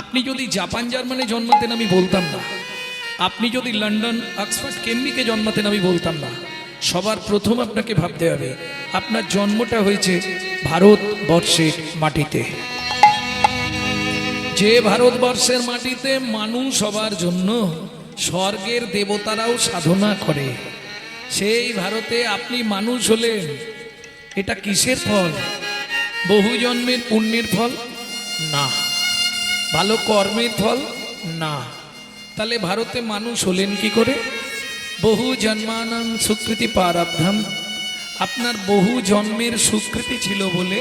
আপনি যদি জাপান জার্মানে জন্মাতেন আমি বলতাম না, আপনি যদি লন্ডন অক্সফোর্ড কেমব্রিজে জন্মাতেন আমি বলতাম না। সবার প্রথম আপনাকে ভাবতে হবে আপনার জন্মটা হয়েছে ভারতবর্ষের মাটিতে। যে ভারতবর্ষের মাটিতে মানুষ সবার জন্য স্বর্গের দেবতারাও সাধনা করে, সেই ভারতে আপনি মানুষ হলেন। এটা কিসের ফল? বহু জন্মের পুণ্যের ফল না, ভালো কর্মের ফল না। তাহলে ভারতে মানুষ হলেন কি করে? বহু জন্মানাং সুকৃতি প্রারব্ধম। আপনার বহু জন্মের সুকৃতি ছিল বলে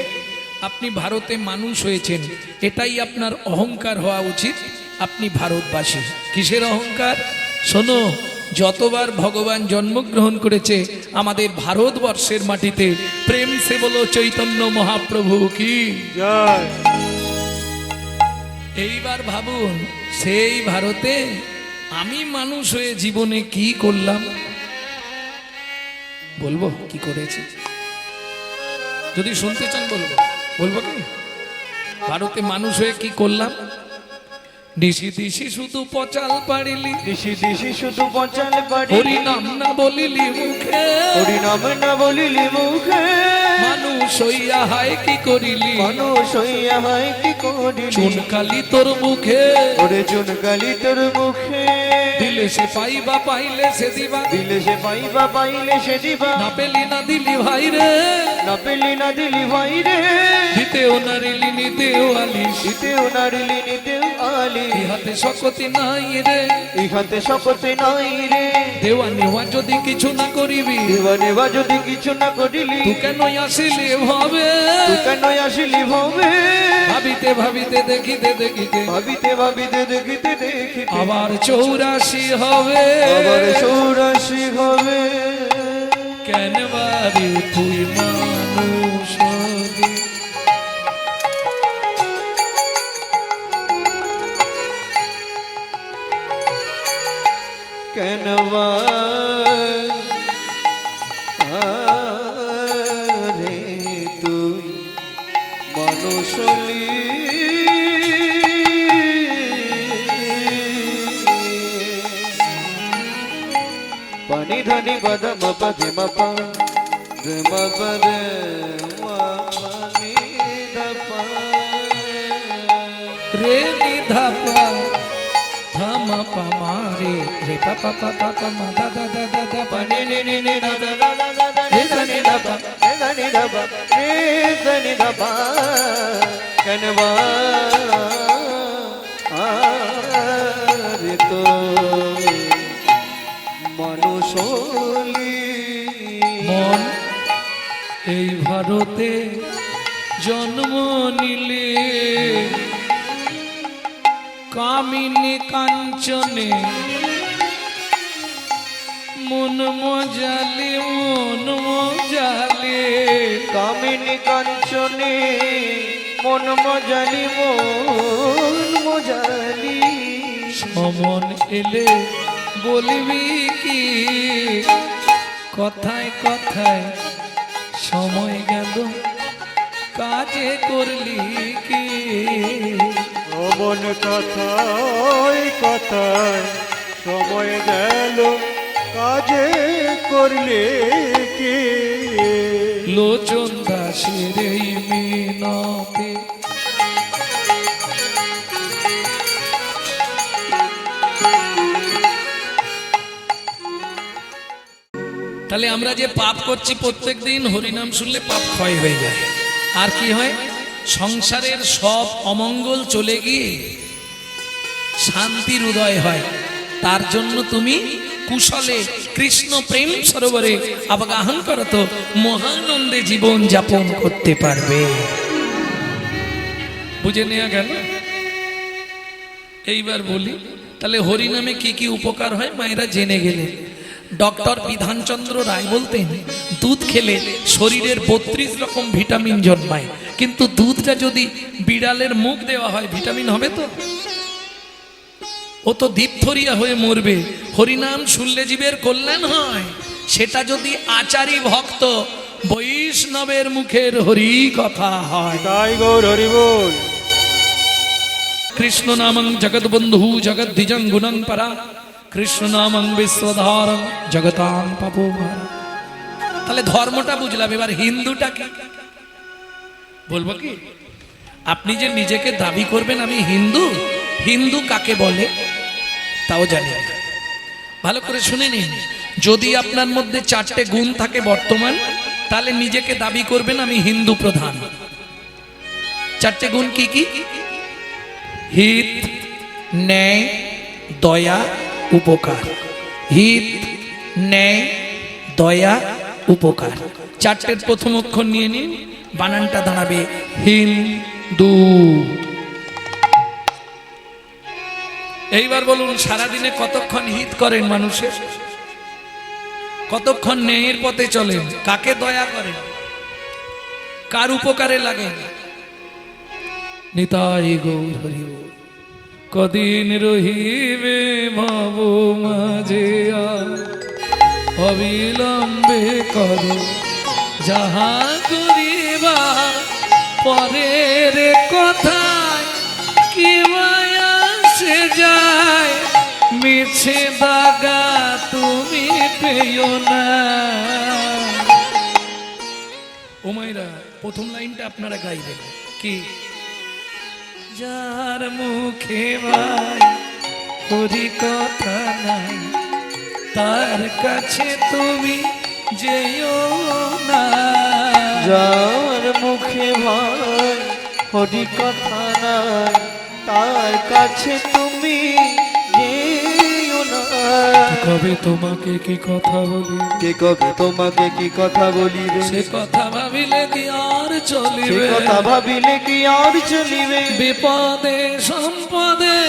আপনি ভারতে মানুষ হয়েছেন। এটাই আপনার অহংকার হওয়া উচিত। আপনি ভারতবাসী। কিসের অহংকার? শোনো, যতবার ভগবান জন্মগ্রহণ করেছে আমাদের ভারতবর্ষের মাটিতে, প্রেম সে বলো চৈতন্য মহাপ্রভু কি জয়। এইবার ভাবুন, সেই ভারতে আমি মানুষ হয়ে জীবনে কি করলাম? বলবো কি করেছি? যদি শুনতে চান বলবো, বলবো কি? ভারতে মানুষ হয়ে কি করলাম? দিশি দিশি শুধু পচাল পাড়িলি, দিশি দিশি শুধু পচাল পাড়িলি, হরি নাম না বলিলি মুখে, হরি নাম না বলিলি মুখে। মানুষ হইয়া হায় কি করিলি, মানুষ হইয়া হায় কি করিলি, চুনকালি তোর মুখে, ওরে চুনকালি তোর মুখে। দিলে সে পাইবা পাইলে সে দিবা, দিলে সে পাইবা পাইলে সে দিবা, না পেলি না দিলি ভাই রে, না পেলি না দিলি ভাই রে। দিতেও নারিলি নিতেও আলিস, দিতেও নারিলি নিতেও আলি, ইহাতে শকতি নাই রে, ইহাতে শপথে নাই রে। দেওয়া নেওয়া যদি কিছু না করিবি, দেওয়া নেওয়া যদি কিছু না করিলি, তু কেন আসিলি ভাবে, তুই কেন আসিলি ভবে। ভাবিতে ভাবিতে দেখিতে দেখিতে ভাবিতে ভাবিতে দেখিতে দেখিতে আবার 84 হবে, আবার 84 হবে। কেন বারে তুই মানুষ হলি? কেন রে তুই মানুষ হলি? পানি ধানি বাদাম পাখি মাপা পদে মানি দপা রে নিধাপা ধাম পামারে রে পাপা পাপা পামা দাদা দাদা দাদা পানি নি নি নি দা দা দা দা দা রে ধানি দপা রে ধানি দপা রে ধানি দপা। কেনবা আরে তো মানুষ হলি। মন এই ভারতে জন্ম নিলে, কামিনী কাঞ্চনে মন মজালে, মন মজালে, কামিনী কাঞ্চনে মন মজালি, মন মজালি। সমন এলে বলবি কি, কথায় কথায় সময় গেল কাজে করলি কি। মন কথায় কথায় সময় গেল কাজে করলে কি। লোচন দাসের এই মিনতে তাহলে আমরা যে পাপ করছি প্রত্যেক দিন হরিনাম শুনলে পাপ ক্ষয় হয়ে যায়। আর কি হয়? সংসারের সব অমঙ্গল চলে গিয়ে শান্তির উদয় হয়। তার জন্য তুমি কুশলে কৃষ্ণ প্রেম সরোবরে অবগাহন করত মহানন্দে জীবন যাপন করতে পারবে। বুঝে নেওয়া গেল? এইবার বলি তাহলে হরিনামে কি কি উপকার হয় মায়েরা জেনে গেলে। ডক্টর বিধানচন্দ্র রায় বলতেন দুধ খেলে শরীরের 32 রকম ভিটামিন জন্মায়, কিন্তু দুধটা যদি বিড়ালের মুখ দেওয়া হয় ভিটামিন হবে তো? ও তো দীপথরিয়া হয়ে মরবে। হরিনাম শুনলে জীবের কল্যাণ হয়। সেটা যদি আচারী ভক্ত বৈষ্ণবের মুখের হরি কথা হয়। তাই গৌর হরি বল। কৃষ্ণ নামং জগৎবন্ধু জগদ্ধিজং গুণং পরা কৃষ্ণ নামং বিশ্বধারং জগতাং পাপোভার। তাহলে ধর্মটা বুঝলাম, এবার হিন্দুটা কি বলবো কি? আপনি যে নিজেকে দাবি করবেন আমি হিন্দু, হিন্দু কাকে বলে তাও জানি না। ভালো করে শুনে নিন, যদি আপনার মধ্যে 4টে গুণ থাকে বর্তমান, তাহলে নিজেকে দাবি করবেন আমি হিন্দু প্রধান। 4টে গুণ কি কি? হিত, ন্যায়, দয়া, উপকার। হিত, ন্যায়, দয়া, উপকার। 4টের প্রথম অক্ষর নিয়ে নিন, বানানটা দাঁড়াবে হিন্দু। এইবার বলুন, সারাদিনে কতক্ষণ হিত করেন মানুষের? কতক্ষণ ন্যায়ের পথে চলেন? কাকে দয়া করেন? কার উপকারে লাগেন? নিতাই গৌর হরি বল। কদিন রহিবে ভাব মাঝে অবিলম্বে করো যাহা করিবা, পরের কথায় কি মায়া সে যায়, মিছে দাগা তুমি পেও না। ও মাইরা, প্রথম লাইনটা আপনারা গাইবেন কি? যার মুখে ভাই হরি কথা নাই, তার কাছে তুমি যেও না। যার মুখে ভাই হরি কথা নাই, তার কাছে তুমি যেও না। কবে তোমাকে কি কথা বলি, কে কবে তোমাকে কি কথা বলিবে, সে কথা ভাবিলে কি আর সে চলিবে? কথা ভাবিলে কি আর চলিবে? বিপদে সম্পদে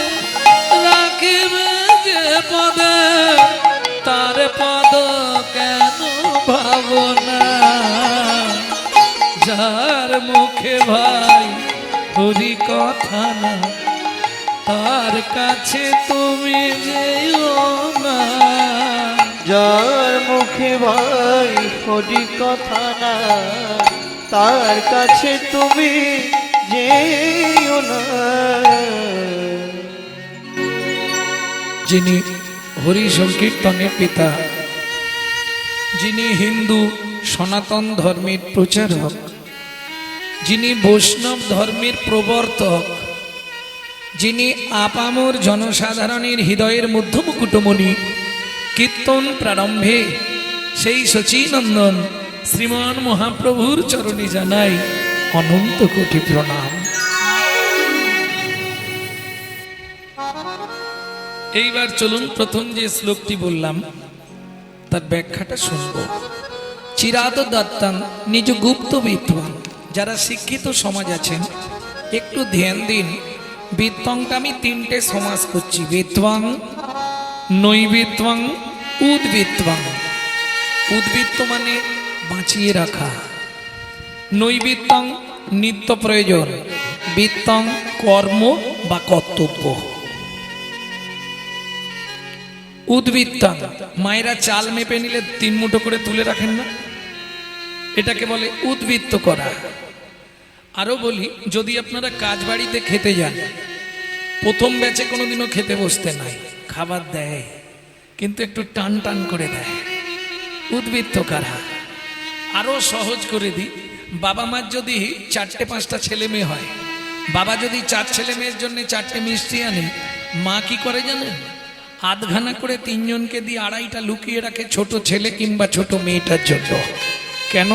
রাখিবে যে পদে, তার পদ কেন ভাবনা। যার মুখে ভাই হরি কথা না, তার কাছে তুমি যেও না। যার মুখে ভাই হরি কথা না, তার কাছে তুমি যেও না। যিনি হরি সংকীর্তনের পিতা, যিনি হিন্দু সনাতন ধর্মের প্রচারক, যিনি বৈষ্ণব ধর্মের প্রবর্তক, যিনি আপামর জনসাধারণের হৃদয়ের মধ্যমকুটমণি, কীর্তন প্রারম্ভে সেই শচীনন্দন শ্রীমান মহাপ্রভুর চরণে জানাই অনন্ত কোটি প্রণাম। এইবার চলুন প্রথম যে শ্লোকটি বললাম তার ব্যাখ্যাটা শুনব। চিরাদ দত্তাং নিজ গুপ্ত বিদ্বান। যারা শিক্ষিত সমাজ আছেন একটু ধ্যান দিন, বিদ্বাংটা আমি 3টে সমাস করছি, বিদ্বাং, নৈবিদ্বাং, উদ্বিদ্বাং। উদ্বৃত্ত মানে বাঁচিয়ে রাখা, নৈবিদ্বাং নিত্য প্রয়োজন, বিদ্বাং কর্ম বা কর্তব্য। উদ্বৃত্তাং মায়েরা চাল মেপে নিলে 3 মুঠো করে তুলে রাখেন না, এটাকে বলে উদ্বৃত্ত করা। আরো বলি, যদি আপনারা কাজ বাড়িতে খেতে যান, প্রথম ব্যাচে কোনোদিনও খেতে বসতে নাই, খাবার দেয় কিন্তু একটু টান টান করে দেয়, উদ্বৃত্ত করা। আরো সহজ করে দিই, বাবা মার যদি 4-5টা ছেলে মেয়ে হয়, বাবা যদি 4 ছেলে মেয়ের জন্য 4টে মিষ্টি আনে, মা কি করে জানেন? আধখানা করে 3 জনকে দিয়ে 2.5টা লুকিয়ে রাখে ছোট ছেলে কিংবা ছোট মেয়েটার জন্য। কেন?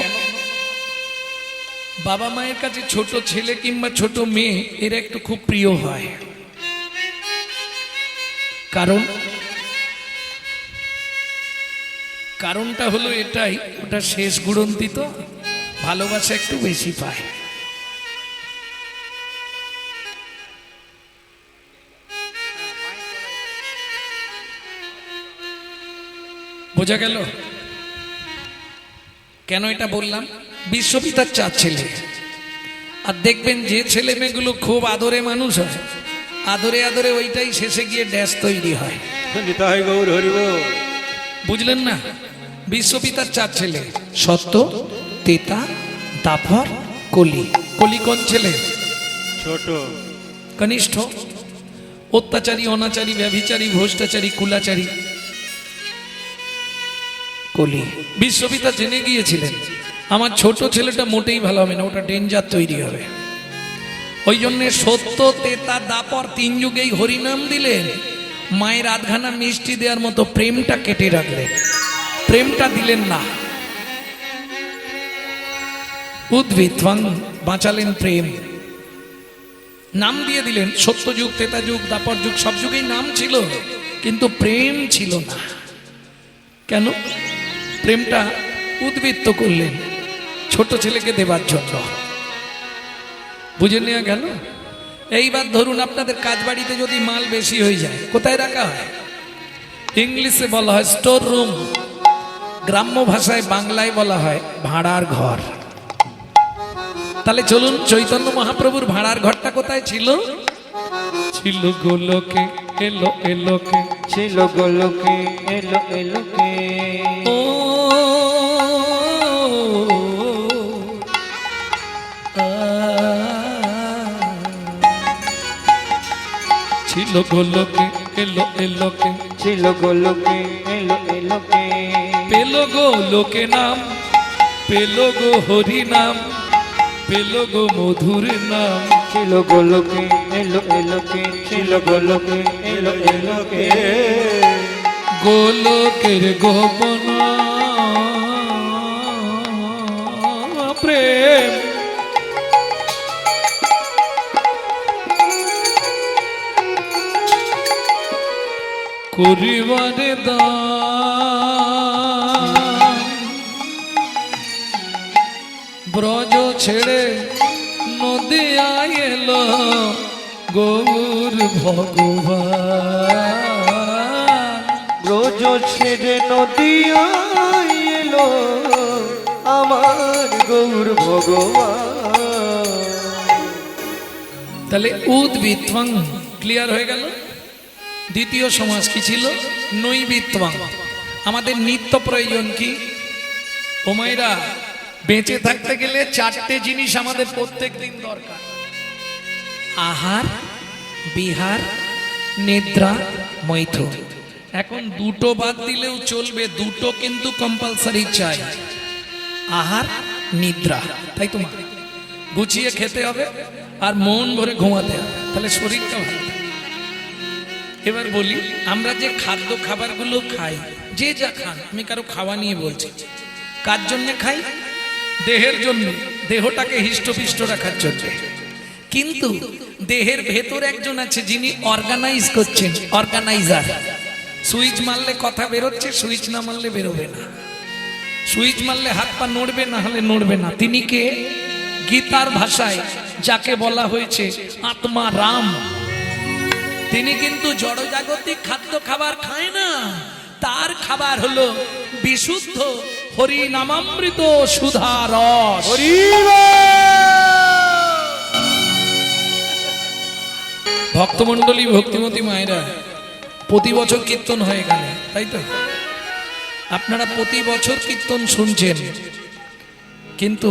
বাবা মায়ের কাছে ছোট ছেলে কিংবা ছোট মেয়ে এরা একটু খুব প্রিয় হয়। কারণটা হলো এটাই, ওটা শেষ গুড়ন্তি তো ভালোবাসা একটু বেশি পায়। বোঝা গেল কেন এটা বললাম? বিশ্বপিতার 4 ছেলে, আর দেখবেন যে ছেলে মেয়েগুলো খুব আদরে মানুষ হয়, আদরে আদরে ওইটাই শেষে গিয়ে ড্যাশ তৈরি হয়। নিতাই গৌর হরি বল। বুঝলেন না? বিশ্বপিতার 4 ছেলে, সত্য, তেতা, দাপর, কলি। কলি কোন ছেলে? ছোট। কনিষ্ঠ। অত্যাচারী, অনাচারী, ব্যভিচারী, ভ্রষ্টাচারী, কুলাচারী কলি। বিশ্বপিতা জেনে গিয়েছিলেন আমার ছোট ছেলেটা মোটেই ভালো হবে না, ওটা ডেঞ্জার তৈরি হবে। ওই জন্যে সত্য, তেতা, দাপর তিন যুগেই হরিনাম দিলেন। মায়ের আধখানা মিষ্টি দেওয়ার মতো প্রেমটা কেটে রাখলেন, প্রেমটা দিলেন না। উদ্ভিদ বাঁচালেন প্রেম, নাম দিয়ে দিলেন। সত্য যুগ, তেতা যুগ, দাপর যুগ সব যুগেই নাম ছিল, কিন্তু প্রেম ছিল না। কেন? প্রেমটা উদ্বৃত্ত করলেন ছোট ছেলেকে দেবার জন্য। বুঝে নেওয়া গেল? এইবার ধরুন আপনাদের কাজ বাড়িতে যদি মাল বেশি হয়ে যায়, কোথায় রাখা হয়? ইংলিশে বলা হয় স্টোর রুম, গ্রাম্য ভাষায় বাংলায় বলা হয় ভাড়ার ঘর। তাহলে চলুন, চৈতন্য মহাপ্রভুর ভাড়ার ঘরটা কোথায় ছিল? ছিল গোলকে, এলো এলোকে, ছিল গোলকে, এলো এলোকে। ও ছিল গোলকে, এলো এলোকে, ছিল গোলকে, এলো এলোকে। পেল গো লোকে নাম, পেল গো হরি নাম, পেল গো মধুর নাম। ছিল গোলকে, এলো এলোকে, ছিল গোলকে, এলো এলোকে। গোলকের গোপন প্রেম, করিবারে দান, ব্রজ ছেড়ে নদী এলো গৌর ভগবান। ব্রজ ছেড়ে নদী এলো আমার গৌর ভগবান। তাহলে উদ্বৃত্তং ক্লিয়ার হয়ে গেল। দ্বিতীয় সমাস কি ছিল? নৈবিত্তং। আমাদের নিত্য প্রয়োজন কি? ও মায়েরা, বেঁচে থাকতে গেলে চারটে জিনিস আমাদের প্রত্যেক দিন দরকার: আহার, বিহার, নিদ্রা, মৈথুন। এখন দুটো বাদ দিলেও চলবে, দুটো কিন্তু কম্পালসারি চাই, আহার, নিদ্রা। তাই তো? গুছিয়ে খেতে হবে আর মন ভরে ঘুমাতে হবে, তাহলে শরীরটা ভালো থাকে। এবার বলি, আমরা যে খাদ্য খাবারগুলো খাই, যে যা খান, আমি কারো খাওয়া নিয়ে বলছি, কার জন্য খাই? দেহের জন্য, দেহটাকে হিষ্টপিষ্ট রাখার জন্য। কিন্তু দেহের ভেতর একজন আছে যিনি অর্গানাইজ করছেন, অর্গানাইজার। সুইচ মারলে কথা বেরোচ্ছে, সুইচ না মারলে বেরোবে না। সুইচ মারলে হাত পা নড়বে, না হলে নড়বে না। তিনি কে? গীতার ভাষায় যাকে বলা হয়েছে আত্মা রাম। তিনি কিন্তু জড়জাগতিক খাদ্য খাবার খায় না, তার খাবার হলো বিশুদ্ধ হরি নামামৃত সুধা রস। ভক্তমণ্ডলী, ভক্তিমতী মায়েরা, প্রতি বছর কীর্তন হয়ে গেল, তাই তো? আপনারা প্রতি বছর কীর্তন শুনছেন, কিন্তু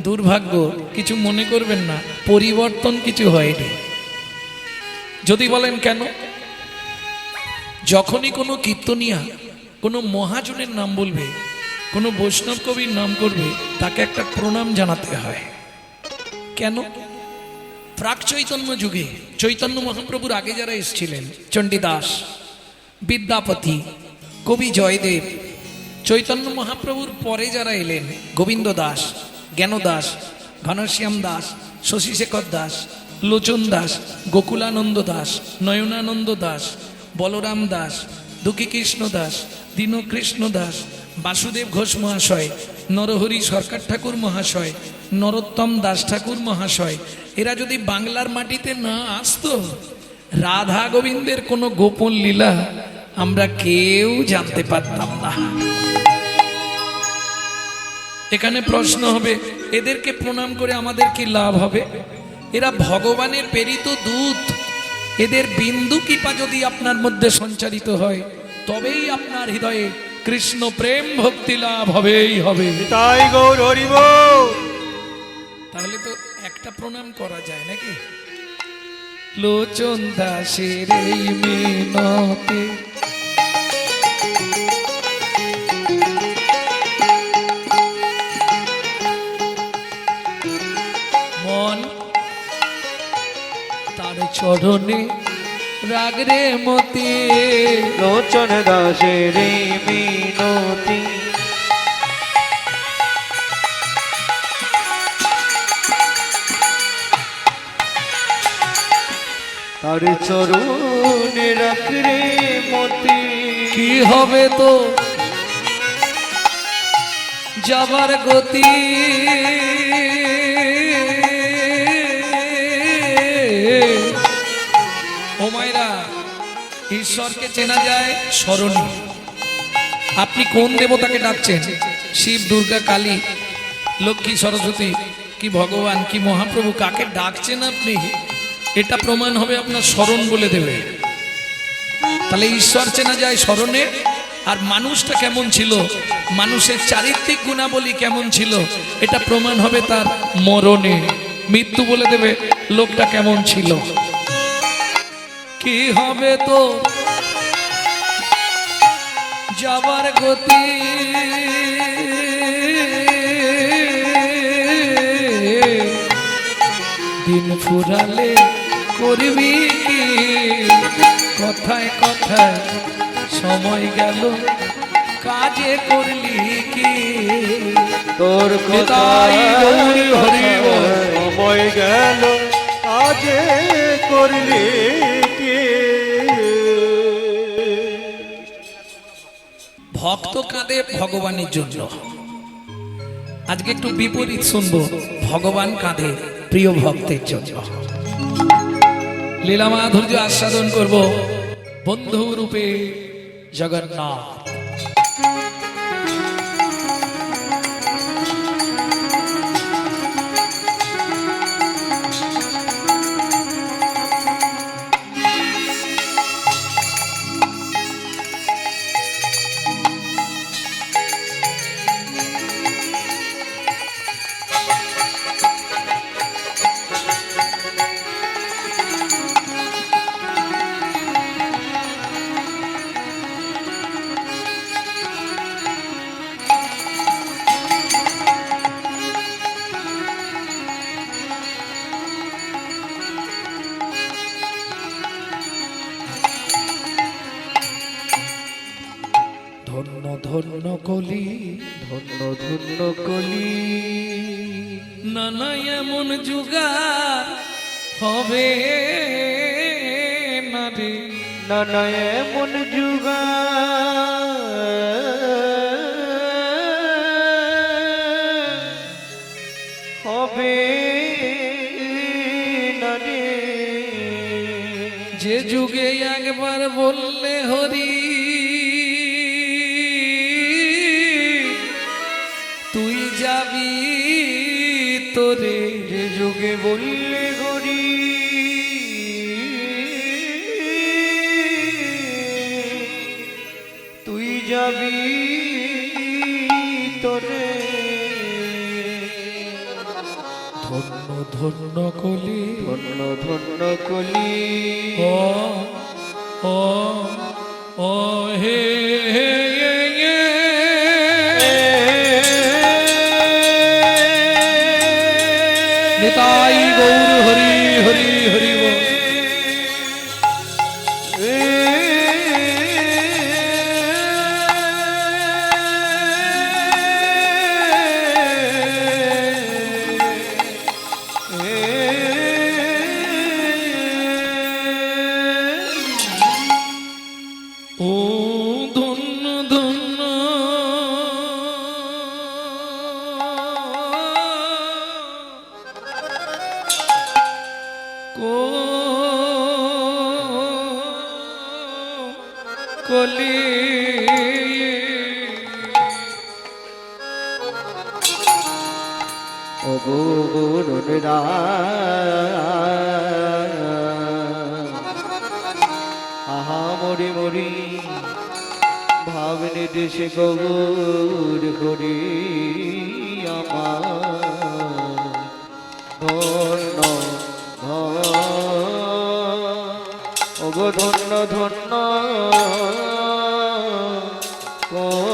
দুর্ভাগ্য, কিছু মনে করবেন না, পরিবর্তন কিছু হয়নি। যদি বলেন কেন? যখনই কোনো কীর্তনিয়া কোনো মহাজনের নাম বলবে, কোনো বৈষ্ণব কবির নাম করবে, তাকে একটা প্রণাম জানাতে হয়। কেন? প্রাক চৈতন্য যুগে চৈতন্য মহাপ্রভুর আগে যারা এসেছিলেন, চণ্ডীদাস, বিদ্যাপতি, কবি জয়দেব, চৈতন্য মহাপ্রভুর পরে যারা এলেন, গোবিন্দ দাস, জ্ঞানদাস, ঘনশ্যাম দাস, শশীশেখর দাস, লোচন দাস, গোকুলানন্দ দাস, নয়নানন্দ দাস, বলরাম দাস, দুঃখীকৃষ্ণ দাস, দীনকৃষ্ণ দাস, বাসুদেব ঘোষ মহাশয়, নরহরি সরকার ঠাকুর মহাশয়, নরোত্তম দাস ঠাকুর মহাশয়, এরা যদি বাংলার মাটিতে না আসতো, রাধা গোবিন্দের কোনো গোপন লীলা আমরা কেউ জানতে পারতাম না। এখানে প্রশ্ন হবে, এদেরকে প্রণাম করে আমাদের কি লাভ হবে? এরা ভগবানের প্রেরিত দূত, এদের বিন্দু কৃপা যদি আপনার মধ্যে সঞ্চারিত হয়, তবেই আপনার হৃদয়ে কৃষ্ণ প্রেম ভক্তি লাভ হবেই হবে। তাই গৌর হরি বল। তাহলে তো একটা প্রণাম করা যায় নাকি? লোচন দাসের এই মিনতি। মন তার চরণে রাগরে মতি, লোচন দাসের এই মিনতি। তার চরণে রাখরে মতি। কি হবে তো যাবার গতি, ও মায়েরা, ঈশ্বরকে চেনা যায় স্মরণে। আপনি কোন দেবতাকে ডাকছেন? শিব, দুর্গা, কালী, লক্ষ্মী, সরস্বতী, কি ভগবান, কি মহাপ্রভু, কাকে ডাকছেন আপনি, এটা প্রমাণ হবে আপনার স্মরণ বলে দেবে। তাহলে ঈশ্বর চেনা যায় স্মরণে। আর মানুষটা কেমন ছিল, মানুষের চারিত্রিক গুণাবলী কেমন ছিল, এটা প্রমাণ হবে তার মরণে। মৃত্যু বলে দেবে লোকটা কেমন ছিল। কি হবে তো যাবার গতি, দিন ফুরালে করবি কি, কথায় কথায় সময় গেল কাজে করলি কি। তোর নিতাই গৌর হরি বল। সময় গেল কাজে করলি কি। ভক্ত কাঁদে ভগবানের জন্য। আজকে একটু বিপরীত শুনবো, ভগবান কাঁদে প্রিয় ভক্তের জন্য। লীলা মাধুর্য আস্বাদন করব বন্ধু রূপে জগন্নাথ। ধন্য ধন্য কলি, ধন্য ধন্য কলি, নানা এমন যুগার হবে না রে। নানা এমন যুগা হবে না রে। যে যুগে একবার বললে হরি, তুই যাবি তোরে। যে যুগে বললে হরি, তুই যাবি তোরে। ধন্য ধন্য কলি, ধন্য ধন্য কলি, ও ও ও হে হে হে হে। নিতাই গৌর হরি হরি হরি বল। ও ধন্য ধন্য কলি, ও গৌরন আহা মরি মরি ভাবনে দেশে গৌর করি আমার ধন্য ধন্য ওগো ধন্য ধন্য কলি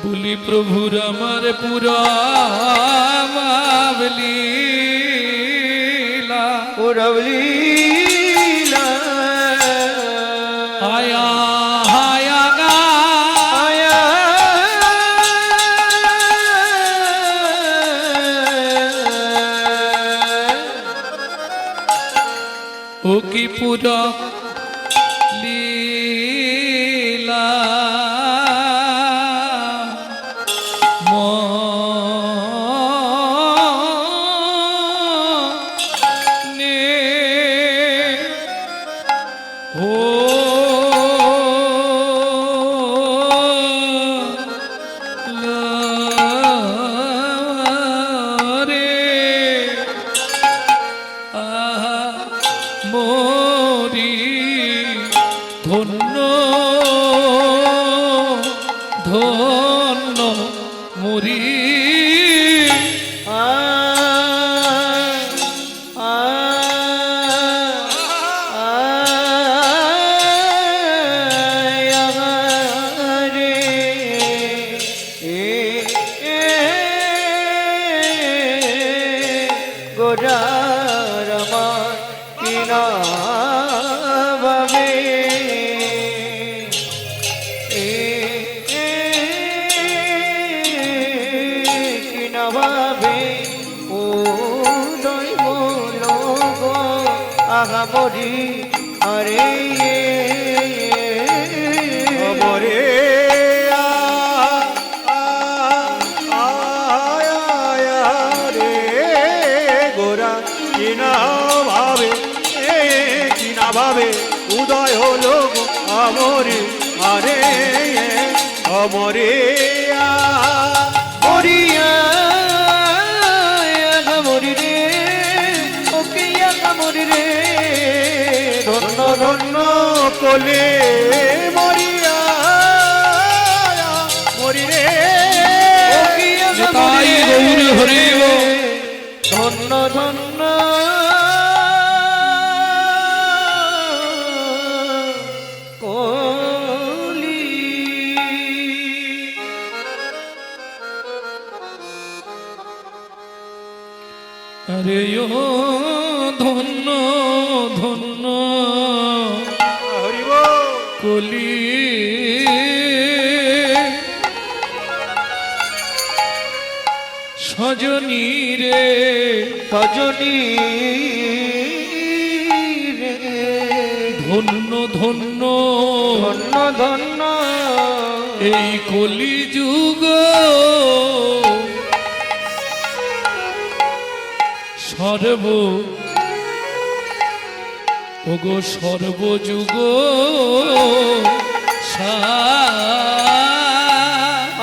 বলি প্রভুর আমার পুরা লীলা পুরবলীলা আয়া হায়া গা আয়া ও কি পুরা লীলা মরি ধন্য ধন্য মরি গোরারমান কিনা ভাবে কিনা ভাবে ও দৈব লোক আহা মরি আরে মরে ভাবে উদয় হলো আমরে আরে অমরে মরিয়া মরি রে ওকে মরি রে ধন্য ধন্য কোলে মরিয়া মরি রে তাই গৌরী হরি ধন্য ধন্য আরে ও ধন্য ধন্য হরিব কলি সজনী রে সজনী রে ধন্য ধন্য ধন্য ধন্য এই কলি যুগ সর্ব ওগো সর্বযুগ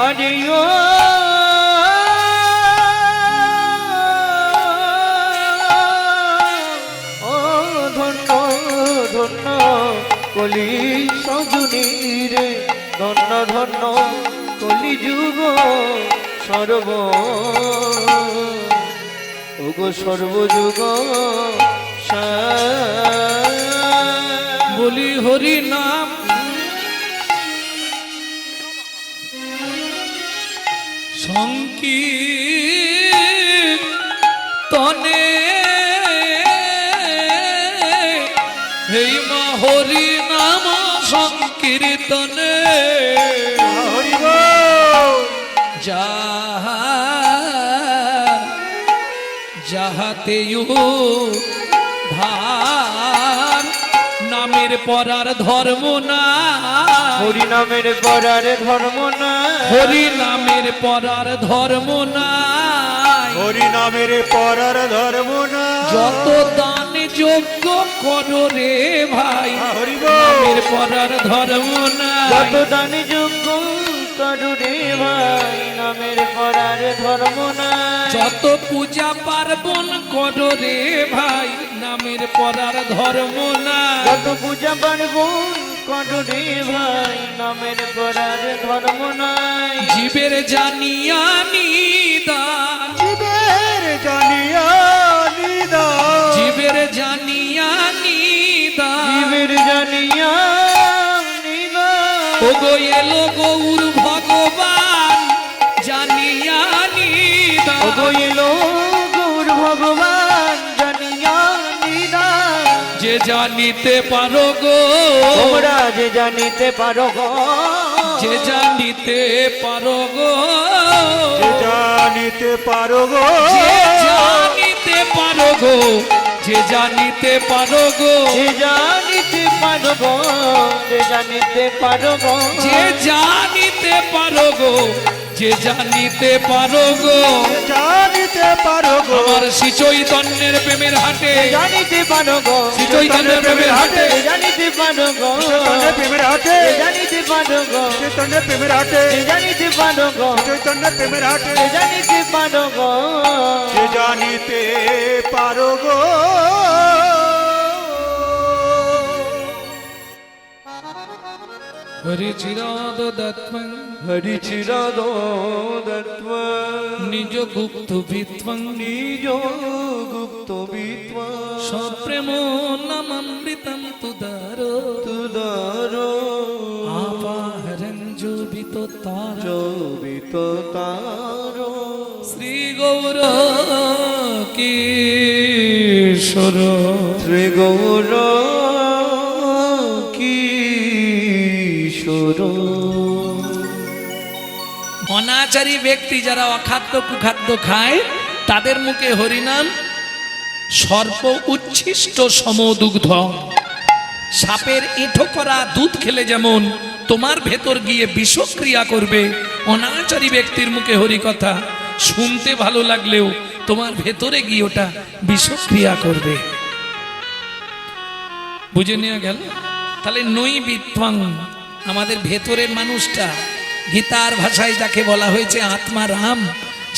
আরে ও ধন্য ধন্য কলি সজনী রে ধন্য ধন্য কলি যুগ সর্ব ওগো সর্বযুগ বলি হরি নাম সংকীর্তনে হেই মা হরি নাম সংকীর্তনে হরিব যাহাতে ধার নামের পরার ধর্ম না হরি নামের পরার ধর্ম না হরি নামের পরার ধর্ম নাই হরি নামের পরার ধর্ম না যত দান যোগ্য করো রে ভাই হরি বল। নামের পরার ধর্ম নাই যত দান যোগ্য করো রে ভাই নামের পরার ধর্ম নাই যত পূজা পার্বণ করো রে ভাই নামের পরার ধর্ম নাই যত পূজা পার্বণ করো রে ভাই নামের পরার ধর্ম নাই জীবের জানিয়া নিদান জীবের জানিয়া নিদান জীবের জানিয়া নিদান জীবের জানিয়া নিদান ওগো এলো গৌর ভগবান জানিয়া নিদান গইল গৌর ভগবান জানিয়া নিদান যে জানিতে পারো গো তোমরা যে জানিতে পারো গো যে জানিতে পারো গো যে জানিতে পারো গো যে জানিতে পারো গো যে জানিতে পারো গো যে জানিতে পারো গো যে জানিতে পারো গো যে জানিতে পারো গো যে জানিতে পারো গো জানিতে পারো গো আমার শ্রী চৈতন্যের প্রেমের হাটে জানিতে পারো গো শ্রী চৈতন্যের প্রেমের হাটে জানিতে পারো গো চৈতন্য প্রেমের হাটে জানিতে পারো গো চৈতন্য প্রেমের হাটে জানিতে পারো গো চৈতন্য প্রেমের হাটে জানিতে পারো গো যে জানিতে পারো গো হরি চিরাদ দত্তং হরি চিরাদ দত্ত্ব নিজ গুপ্ত বিত্বং নিজ গুপ্ত বিত্ব সপ্রেম নামৃতম তুদার তুদার আপাহরং জোবিত তার জবিত তার শ্রী গৌর কিশোর শ্রী গৌর কিশোর অনাচারী ব্যক্তি যারা অখাদ্য কুখাদ্য খায় তাদের মুখে হরিনাম সর্প উচ্ছিষ্ট সমদুগ্ধ সাপের এঁঠো করা দুধ খেলে যেমন তোমার ভেতর গিয়ে বিষক্রিয়া করবে অনাচারী ব্যক্তির মুখে হরি কথা শুনতে ভালো লাগলেও তোমার ভেতরে গিয়ে ওটা বিষক্রিয়া করবে বুঝে নেওয়া গেল তাহলে নই বিত্বং আমাদের ভেতরের মানুষটা গীতার ভাষায় যাকে বলা হয়েছে আত্মারাম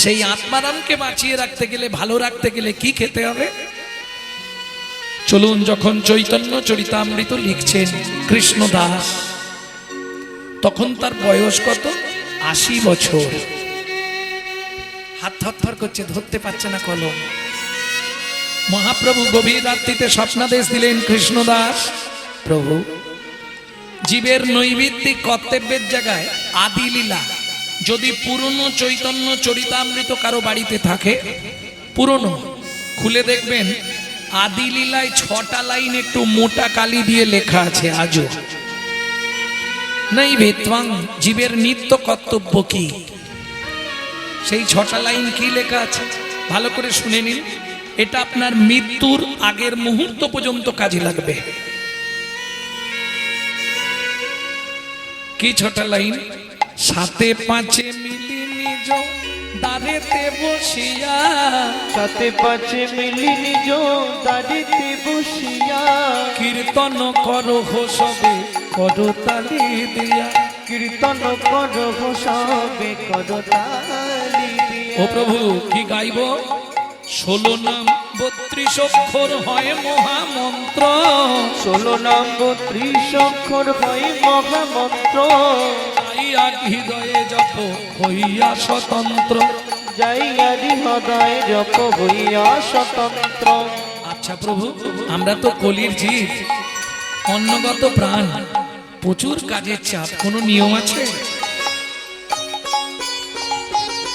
সেই আত্মারামকে বাঁচিয়ে রাখতে গেলে ভালো রাখতে গেলে কি খেতে হবে চলুন যখন চৈতন্য চরিতামৃত লিখছেন কৃষ্ণদাস তখন তার বয়স কত ৮০ বছর হাত থরথর করছে ধরতে পারছে না কলম মহাপ্রভু গভীর রাত্রিতে স্বপ্নাদেশ দিলেন কৃষ্ণদাস প্রভু জীবের নৈমিত্তিক কর্তব্যের জায়গায় আদি লীলা যদি পুরনো চৈতন্য চরিতামৃত কারো বাড়িতে থাকে পুরনো খুলে দেখবেন আদি লীলায় ৬টা লাইন একটু মোটা কালি দিয়ে লেখা আছে আজও নাই বেত্বাং জীবের নিত্য কর্তব্য কি সেই ৬টা লাইন কি লেখা আছে ভালো করে শুনে নিন এটা আপনার মৃত্যুর আগের মুহূর্ত পর্যন্ত কাজে লাগবে কি ৬টা লাইন সাথে পাঁচে মিলি নিজ দাঁড়েতে বসিয়া সাথে পাঁচে মিলি নিজ দাঁড়িতে বসিয়া কীর্তন করো সবে করো তালি দিয়া কীর্তন করো সবে করো তালি দিয়া ও প্রভু কি গাইব ১৬ নাম ৩২ অক্ষর হয় মহামন্ত্র ১৬ নাম ৩২ অক্ষর হয় মহামন্ত্র যাইয়া হৃদয়ে জপ হইয়া স্বতন্ত্র যাইয়ারি হৃদয় জপ হইয়া স্বতন্ত্র আচ্ছা প্রভু আমরা তো কলির জীব অন্নগত প্রাণ প্রচুর কাজের চাপ কোনো নিয়ম আছে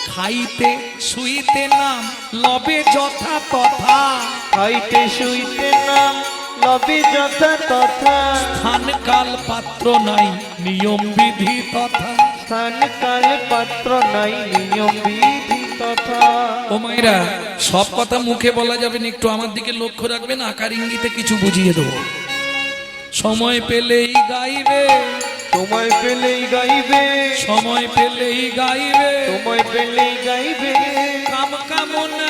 খাইতে শুইতে নাম লবে যথা তথা খাইতে শুইতে নাম লবে যথা তথা স্থান কাল পাত্র নাই নিয়ম বিধি তথা স্থান কাল পাত্র নাই নিয়ম বিধি তথা ও মাইরা সব কথা মুখে বলা যাবে না একটু আমার দিকে লক্ষ্য রাখবেন আকার ইঙ্গিতে কিছু বুঝিয়ে দেবো সময় পেলেই গাইবে সময় পেলেই গাইবে সময় পেলেই গাইবে সময় পেলেই গাইবে কাম কামনা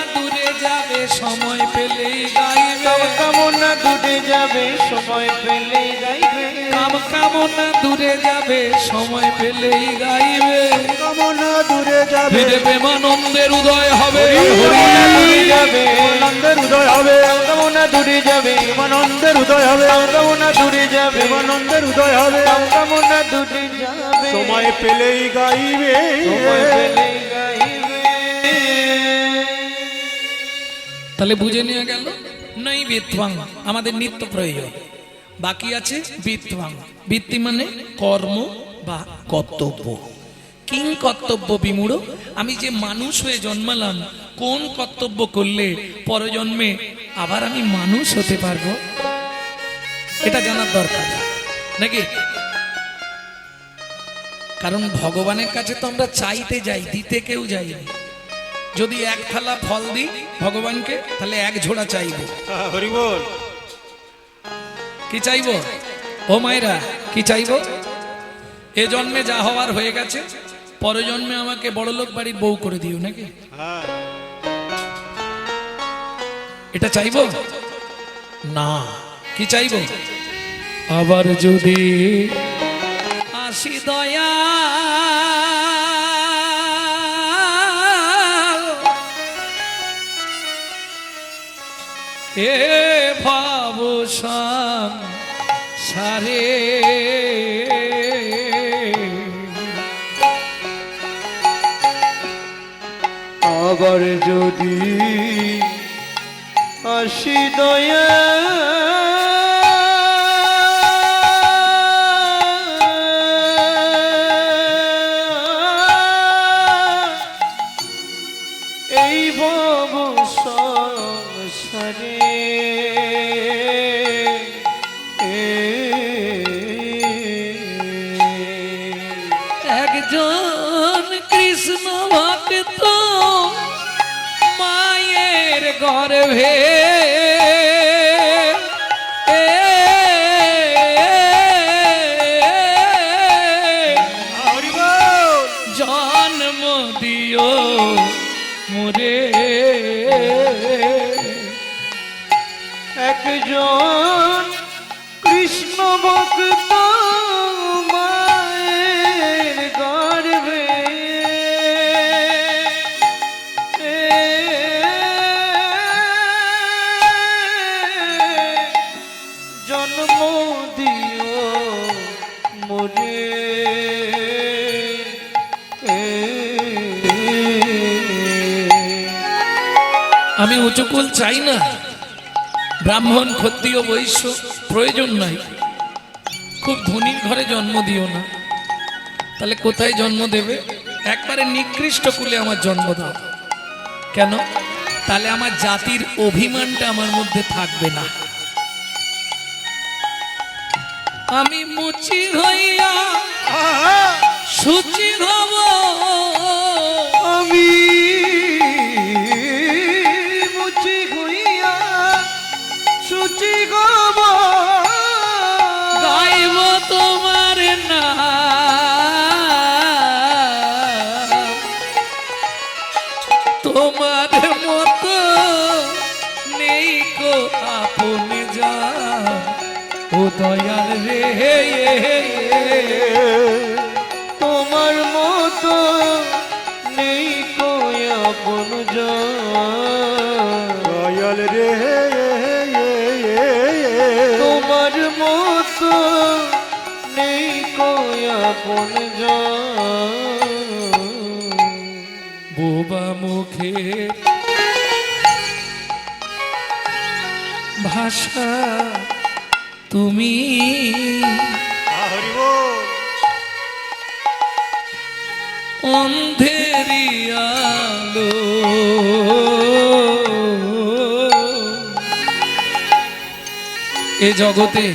সময় পেলেই গাইবে কামনা দূরে যাবে সময় পেলেই গাইবে কামনা দূরে যাবে সময় পেলেই গাইবে কামনা দূরে যাবে হৃদে প্রেমানন্দের উদয় হবে কামনা দূরে যাবে আনন্দের উদয় হবে কামনা দূরে যাবে আনন্দের উদয় হবে কামনা দূরে যাবে আনন্দের উদয় হবে কামনা দূরে যাবে সময় পেলেই গাইবে সময় পেলেই গাইবে তাহলে বুঝে নেওয়া গেল নাই বিত্বাং আমাদের নিত্য প্রয়োজন বাকি আছে বিত্বাং বৃত্তি মানে কর্ম বা কর্তব্য কিং কর্তব্য বিমূঢ় আমি যে মানুষ হয়ে জন্মালাম কোন কর্তব্য করলে পরজন্মে আবার আমি মানুষ হতে পারবো এটা জানার দরকার নাকি কারণ ভগবানের কাছে তো আমরা চাইতে যাই দিতে কেউ যাইনি যদি এক থালা ফল দিই ভগবানকে তাহলে এক ঝোড়া চাইবো হরি বল কি চাইবো ও মায়েরা কি চাইবো এ জন্মে যা হওয়ার হয়ে গেছে পরজন্মে আমাকে বড়লোক বাড়ির বউ করে দিও নাকি হ্যাঁ এটা চাইবো না কি চাইবো আবার যদি আসি দয়া এ ভাব সারে আবার যদি আসি দয়া এই ভব সংসারে একজন কৃষ্ণ ভক্ত মায়ের গর্ভে হরি বল জন্ম দিও মোরে একজন কৃষ্ণ ভক্ত মায়ের গর্ভে জন্ম দিও মোরে আমি উঁচুকুল চাই না ব্রাহ্মণ ক্ষত্রিয় বৈশ্য প্রয়োজন নাই খুব ধনীর ঘরে জন্ম দিও না তাহলে কোথায় জন্ম দেবে একবারে নিকৃষ্ট কুলে আমার জন্ম দাও কেন তাহলে আমার জাতির অভিমানটা আমার মধ্যে থাকবে না আমি মুচি হইয়া সুচি হব আমি মুচি হইয়া সুচি গব গাইব তোমার না তোমার মতো নেই কো আপন যা ও দয়াল রে তোমার মতো নেই কই আপন দয়াল রে তোমার মতো নেই কই আপন বোবা মুখে ভাষা তুমি হরি বল অন্ধেরি আলো এ জগতে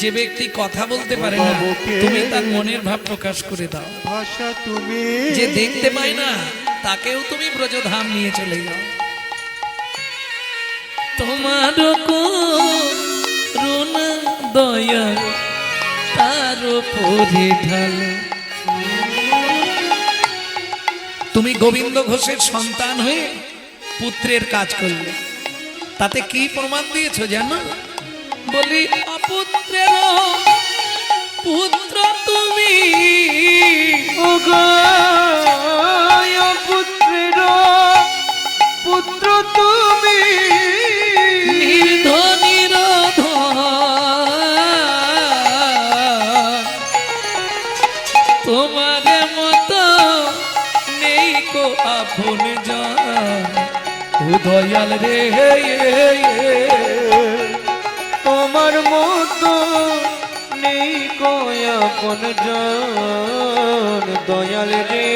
যে ব্যক্তি কথা বলতে পারে না তুমি তার মনের ভাব প্রকাশ করে দাও ভাষা তুমি যে দেখতে পায় না তাকেও তুমি ব্রজধাম নিয়ে চলে যাও তোমার করুণা দয়া তার উপরে ঢাল তুমি গোবিন্দ ঘোষের সন্তান হয়ে পুত্রের কাজ করলে। তাতে কি প্রমাণ দিয়েছো জানো? বলি অপুত্রের পুত্র তুমি, ওগো পুত্রের পুত্র তুমি, নির্ধনীর ধন, তোমার মতো নেই কো আপন জন। ও দয়াল রে, তোমার মতো নেই কয়াপন জন। দয়াল রে,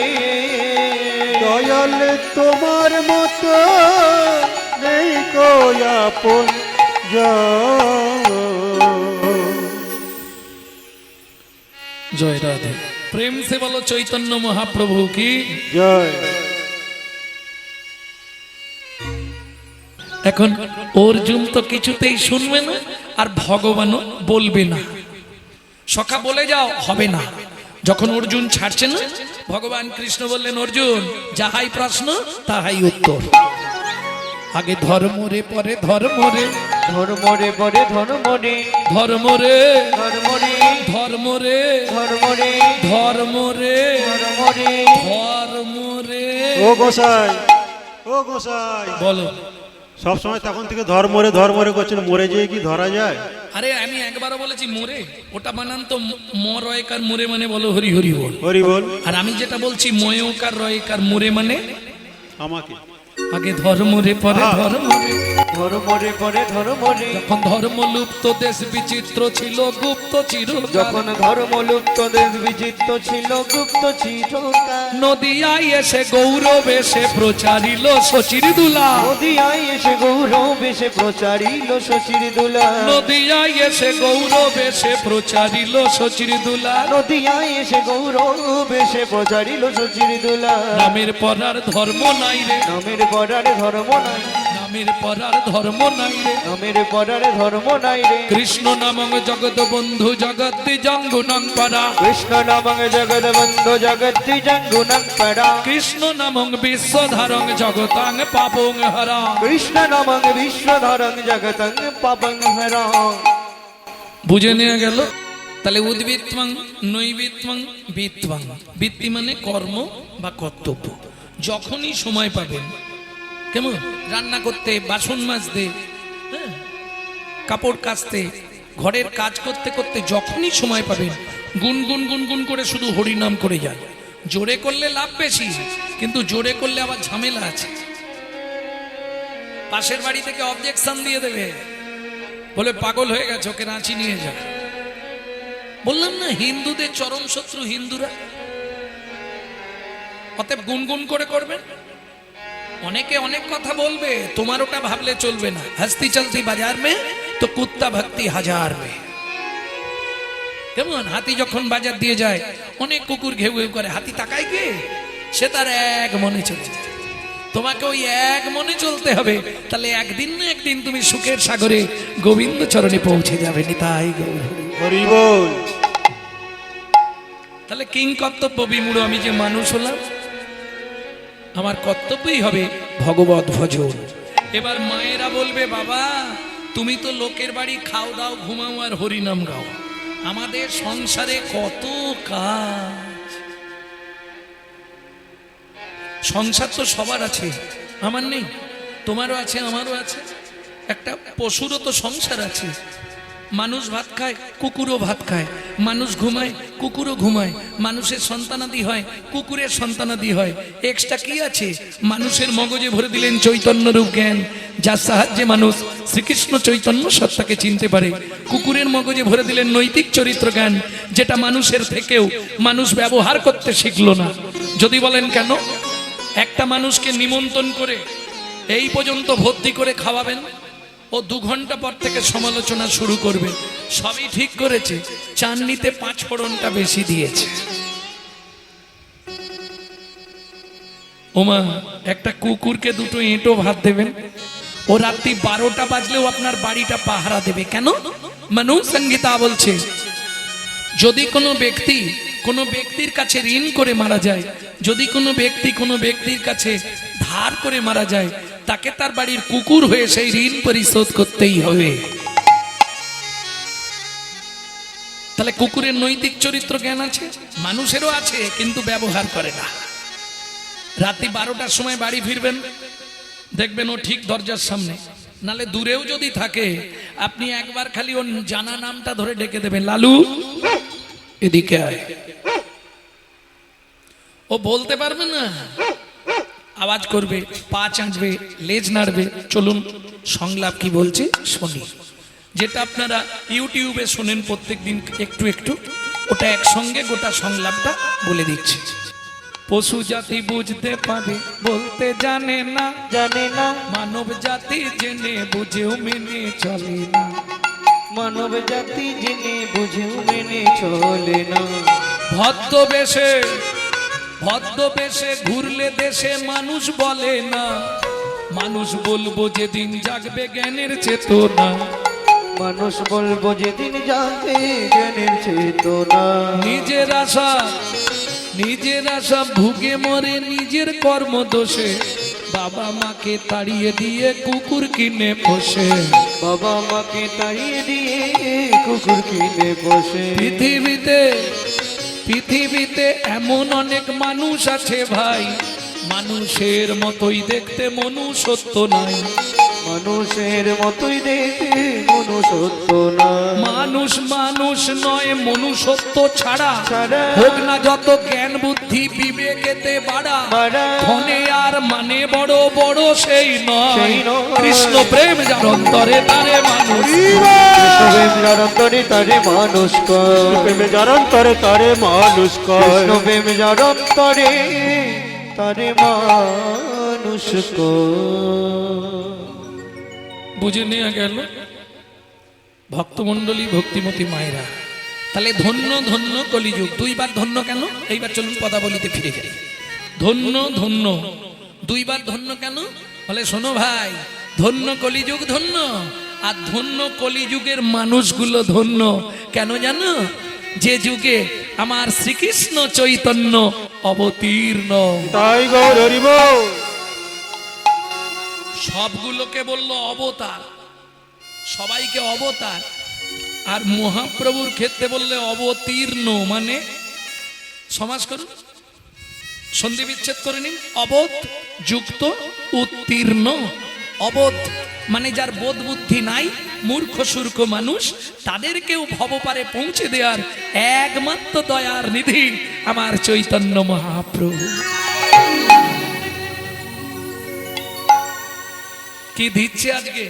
দয়াল তোমার মতো নেই কোয়াপন জয় রাধে। প্রেম সে বলো চৈতন্য মহাপ্রভু কি জয়। এখন অর্জুন তো কিছুতেই শুনবে না, আর ভগবানও বলবে না। সখা বলে যাও, হবে না। যখন অর্জুন ছাড়ছে না, ভগবান কৃষ্ণ বললেন, অর্জুন যাহাই প্রশ্ন তাহাই উত্তর। আগে ধর্ম রে, পরে ধর্ম রে, ধর্ম রে পরে ধর্ম রে, ধর্ম রে, ধর্ম রে, ধর্ম রে, ধর্ম রে, ধর্ম রে, ধর্ম রে। ধর্ম রে। ও গোসাই, ও গোসাই, বলো। সব সময় তখন থেকে ধর্মরে ধর্মরে করছেন, মরে যেয়ে কি ধরা যায়? আরে আমি একবারও বলেছি মোরে, ওটা বানান তো মরয়কার মোরে মানে বলো হরি হরি বল। হরি বল। আর আমি যেটা বলছি ময়কার রয়কার মোরে মানে আমাকে আগে ধর্ম রে, পরে ধর্ম রে। ধর্ম রে পরে ধর্ম রে, যখন ধর্ম লুপ্ত দেশ বিচিত্র ছিল গুপ্ত চির, যখন ধর্ম লুপ্ত দেশ বিচিত্র ছিল গুপ্ত চিরকাল। নদিয়ায় এসে গৌরব এসে প্রচারিল শচির দুলা, নদিয়ায় এসে গৌরব এসে প্রচারিল শশীর দুলা, নদিয়ায় এসে গৌরব এসে প্রচারিল শচির দুলা। নদিয়ায় এসে গৌরব এসে প্রচারিল শশীর দুলা। নামের পরার ধর্ম নাই রে, নামের পরার ধর্ম নাই, নামের পরার ধর্ম নাই রে। নামের পরার ধর্ম নাই রে। কৃষ্ণ নামং জগৎ বন্ধু জগৎ জঙ্গুনং পরা, কৃষ্ণ নামং জগৎ বন্ধু জগৎ জঙ্গুনং পরা, কৃষ্ণ নামং বিশ্বধারং জগতাং পাপং হরা। কৃষ্ণ নামং বিশ্বধরং জগতং পাপং হরা। বুঝে নেওয়া গেল। তাহলে উদ্বৃত্তং নৈবৃত্তং বৃত্তং, বৃত্তি মানে কর্ম বা কর্তব্য। যখনই সময় পাবেন, কেমন রান্না করতে, বাসন মাজতে, হ্যাঁ, কাপড় কাচতে, ঘরের কাজ করতে করতে যখনই সময় পাবেন, গুনগুন গুনগুন করে শুধু হরিনাম করে যান। জোরে করলে লাভ বেশি, কিন্তু জোরে করলে আবার ঝামেলা আছে। পাশের বাড়ি থেকে অবজেকশন দিয়ে দেবে, বলে পাগল হয়ে গেছে, ওকে রাঁচি নিয়ে যা। বললাম না হিন্দুদের চরম শত্রু হিন্দুরা। অতএব গুনগুন করে করবেন। অনেকে অনেক কথা বলবে, তোমার ওটা ভাবলে চলবে না। হস্তি চলতি বাজার মে তো কুত্তা ভক্তি হাজার মে। কেমন হাতি যখন বাজার দিয়ে যায়, অনেক কুকুর ঘেউ ঘেউ করে, হাতি তাকায় কে? সে তার এক মনে চলে যায়। তোমাকে ওই এক মনে চলতে হবে, তাহলে একদিন না একদিন তুমি সুখের সাগরে গোবিন্দ চরণে পৌঁছে যাবে। নিতাই গৌর হরি বল। তাহলে কিং কর্তব্য বিমূঢ় আমি যে মানুষ হলাম, আমার কর্তব্যই হবে ভগবত ভজন। এবার মায়েরা বলবে, বাবা তুমি তো লোকের বাড়ি খাও দাও ঘুমাও আর হরিনাম গাও, আমাদের সংসারে কত কাজ। সংসার তো সবার আছে, আমার নেই, তোমারও আছে, আমারও আছে। একটা পশুরও তো সংসার আছে। মানুষ ভাত খায়, কুকুরও ভাত খায়। মানুষ ঘুমায়, কুকুরও ঘুমায়। মানুষের সন্তানাদি হয়, কুকুরের সন্তানাদি হয়। এক্সট্রা কি আছে? মানুষের মগজে ভরে দিলেন চৈতন্য রূপ জ্ঞান, যার সাহায্যে মানুষ শ্রীকৃষ্ণ চৈতন্য সত্তাকে চিনতে পারে। কুকুরের মগজে ভরে দিলেন নৈতিক চরিত্র জ্ঞান, যেটা মানুষের থেকেও মানুষ ব্যবহার করতে শিখলো না। যদি বলেন কেন? একটা মানুষকে নিমন্ত্রণ করে এই পর্যন্ত ভর্তি করে খাওয়াবেন, ও 2 ঘন্টা পর থেকে সমালোচনা শুরু করবে। সবই ঠিক করেছে, চাটনিতে 5 ফোড়নটা বেশি দিয়েছে। ওমা, একটা কুকুরকে 2টো এঁটো ভাত দেবেন, ও রাত্রি 12টা বাজলেও আপনার বাড়িটা পাহারা দেবে। কেন? মানুষ সংহিতা বলছে, যদি কোনো ব্যক্তির কাছে ঋণ করে মারা যায়, যদি কোনো ব্যক্তির কাছে ধার করে মারা যায়, তাকে তার বাড়ির কুকুর হয়ে সেই ঋণ পরিশোধ করতেই হবে। তাহলে কুকুরের নৈতিক চরিত্র জ্ঞান আছে, মানুষেরও আছে, কিন্তু ব্যবহার করে না। রাত্রি 12টার সময় বাড়ি ফিরবেন, দেখবেন ও ঠিক দরজার সামনে, নালে দূরেও যদি থাকে আপনি একবার খালি ওর জানা নামটা ধরে ডেকে দেবেন, লালু এদিকে আয়। ও বলতে পারবে না, আওয়াজ করবে, পা চাঁচবে, লেজ নাড়বে। চলুন সংলাপ কি বলছে শুনি, যেটা আপনারা ইউটিউবে শোনেন প্রত্যেকদিন একটু একটু, ওটা একসঙ্গে গোটা সংলাপটা বলে দিচ্ছি। পশু জাতি বুঝতে পারে, বলতে জানে না, জানে না মানব জাতি জেনে বুঝেও মেনে চলে না। মানব জাতি জেনে বুঝেও মেনে চলে না। ভদ্রবেশে ঘুরলে দেশে মানুষ বলে না, মানুষ বলবো যেদিন জাগবে জ্ঞানের চেতনা। মানুষ বলবো যেদিন জানবে জ্ঞানের চেতনা। নিজের আশা ভুগে মরে নিজের কর্ম দোষে, বাবা মাকে তাড়িয়ে দিয়ে কুকুর কিনে বসে। বাবা মাকে তাড়িয়ে দিয়ে কুকুর কিনে বসে। পৃথিবীতে এমন অনেক মানুষ আছে ভাই, মানুষের মতোই দেখতে মনুষ্যত্ব নাই। মানুষের মতোই দেখতে মনুষ্যত্ব না। মানুষ নয় মনুষ্যত্ব ছাড়া, ছাড়া হোক না যত জ্ঞান বুদ্ধি বিবেকেতে বাড়া। বাড়া। ধনে আর মানে বড় বড় সেই নয়, সেই নয়। কৃষ্ণ প্রেম যার অন্তরে তারে মানুষ। কৃষ্ণপ্রেম যার অন্তরে তারে মানুষ কয়। প্রেমে যার অন্তরে তারে মানুষ কয়। কৃষ্ণপ্রেম যার অন্তরে তারে মানুষ কয়। বুঝে নেওয়া গেল ভক্তমণ্ডলী, ভক্তিমতী মায়েরা। তাহলে ধন্য ধন্য কলিযুগ, দুইবার ধন্য কেন? এইবার চলুন পদাবলিতে ফিরে যাই। ধন্য ধন্য দুইবার ধন্য কেন? বলে শোনো ভাই, ধন্য কলিযুগ ধন্য, আর ধন্য কলিযুগের মানুষগুলো ধন্য কেন জানো? যে যুগে আমার শ্রীকৃষ্ণ চৈতন্য অবতীর্ণ। তাই গৌর হরিব। সবগুলোকে বলল অবতার, সবাইকে অবতার, আর মহাপ্রভুর ক্ষেত্রে বললে অবতীর্ণ, মানে সমাস করুন, সন্ধি বিচ্ছেদ করে নিন। অবোধ যুক্ত উত্তীর্ণ। অবোধ মানে যার বোধ বুদ্ধি নাই, মূর্খ সূর্খ মানুষ, তাদেরকেও ভবপারে পৌঁছে দেওয়ার একমাত্র দয়ার নিধি আমার চৈতন্য মহাপ্রভু। কি দিচ্ছে আজকে?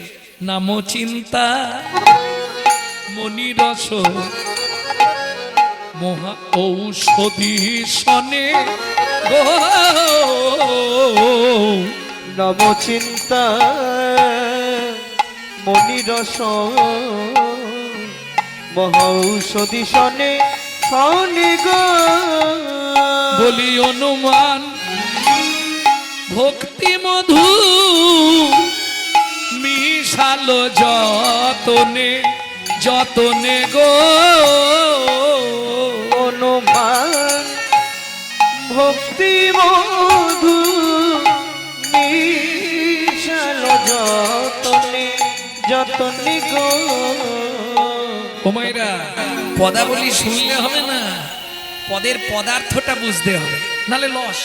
নাম চিন্তা মনিরস মহা ঔষধি সনে গো। নব চিন্তা মনিরস মহৌষধি সনে সনে গো। বলি অনুমান ভক্তি মধু মিশালো যতনে যতনে গো। অনুমান ভক্তি মধু মিশালো যতনে যতনে গো। ও মায়েরা, পদাবলী শুনলে হবে না, পদের পদার্থটা বুঝতে হবে, নালে লস।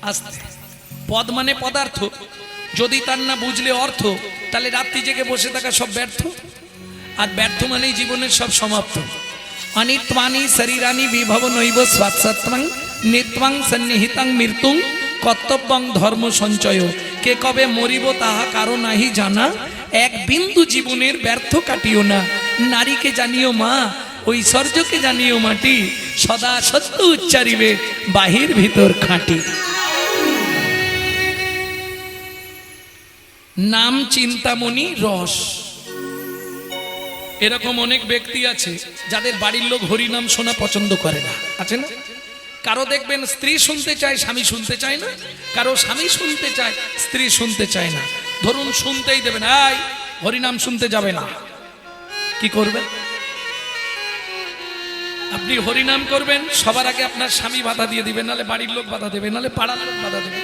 আস্তে, পদ মানে পদার্থ, যদি তার না বুঝলে অর্থ, তাহলে রাত্রি জেগে বসে থাকা সব ব্যর্থ, আর ব্যর্থ মানেই জীবনের সব সমাপ্ত। অনিত্বানি শরীরানি বিভব নৈব স্বাৎসত্বং নিত্বাং সন্নিহিতাং মৃত্যুং কর্তব্যং ধর্ম সঞ্চয়। কে কবে মরিব তাহা কারো নাহি জানা, এক বিন্দু জীবনের ব্যর্থ কাটিও না। নারীকে জানিও মা, ঐশ্বর্যকে জানিও মাটি, সদা সত্য উচ্চারিবে বাহির ভিতর খাঁটি। নাম চিন্তামণি রস। এরকম অনেক ব্যক্তি আছে যাদের বাড়ির লোক হরিনাম শোনা পছন্দ করে না, আছে না? কারো দেখবেন স্ত্রী শুনতে চায়, স্বামী শুনতে চায় না, কারো স্বামী শুনতে চায়, স্ত্রী শুনতে চায় না। ধরুন শুনতেই দেবেন, এই হরিনাম শুনতে যাবে না, কি করবেন? আপনি হরিনাম করবেন, সবার আগে আপনার স্বামী বাধা দিয়ে দিবেন, নালে বাড়ির লোক বাধা দেবে, নালে পাড়ার লোক বাধা দেবে।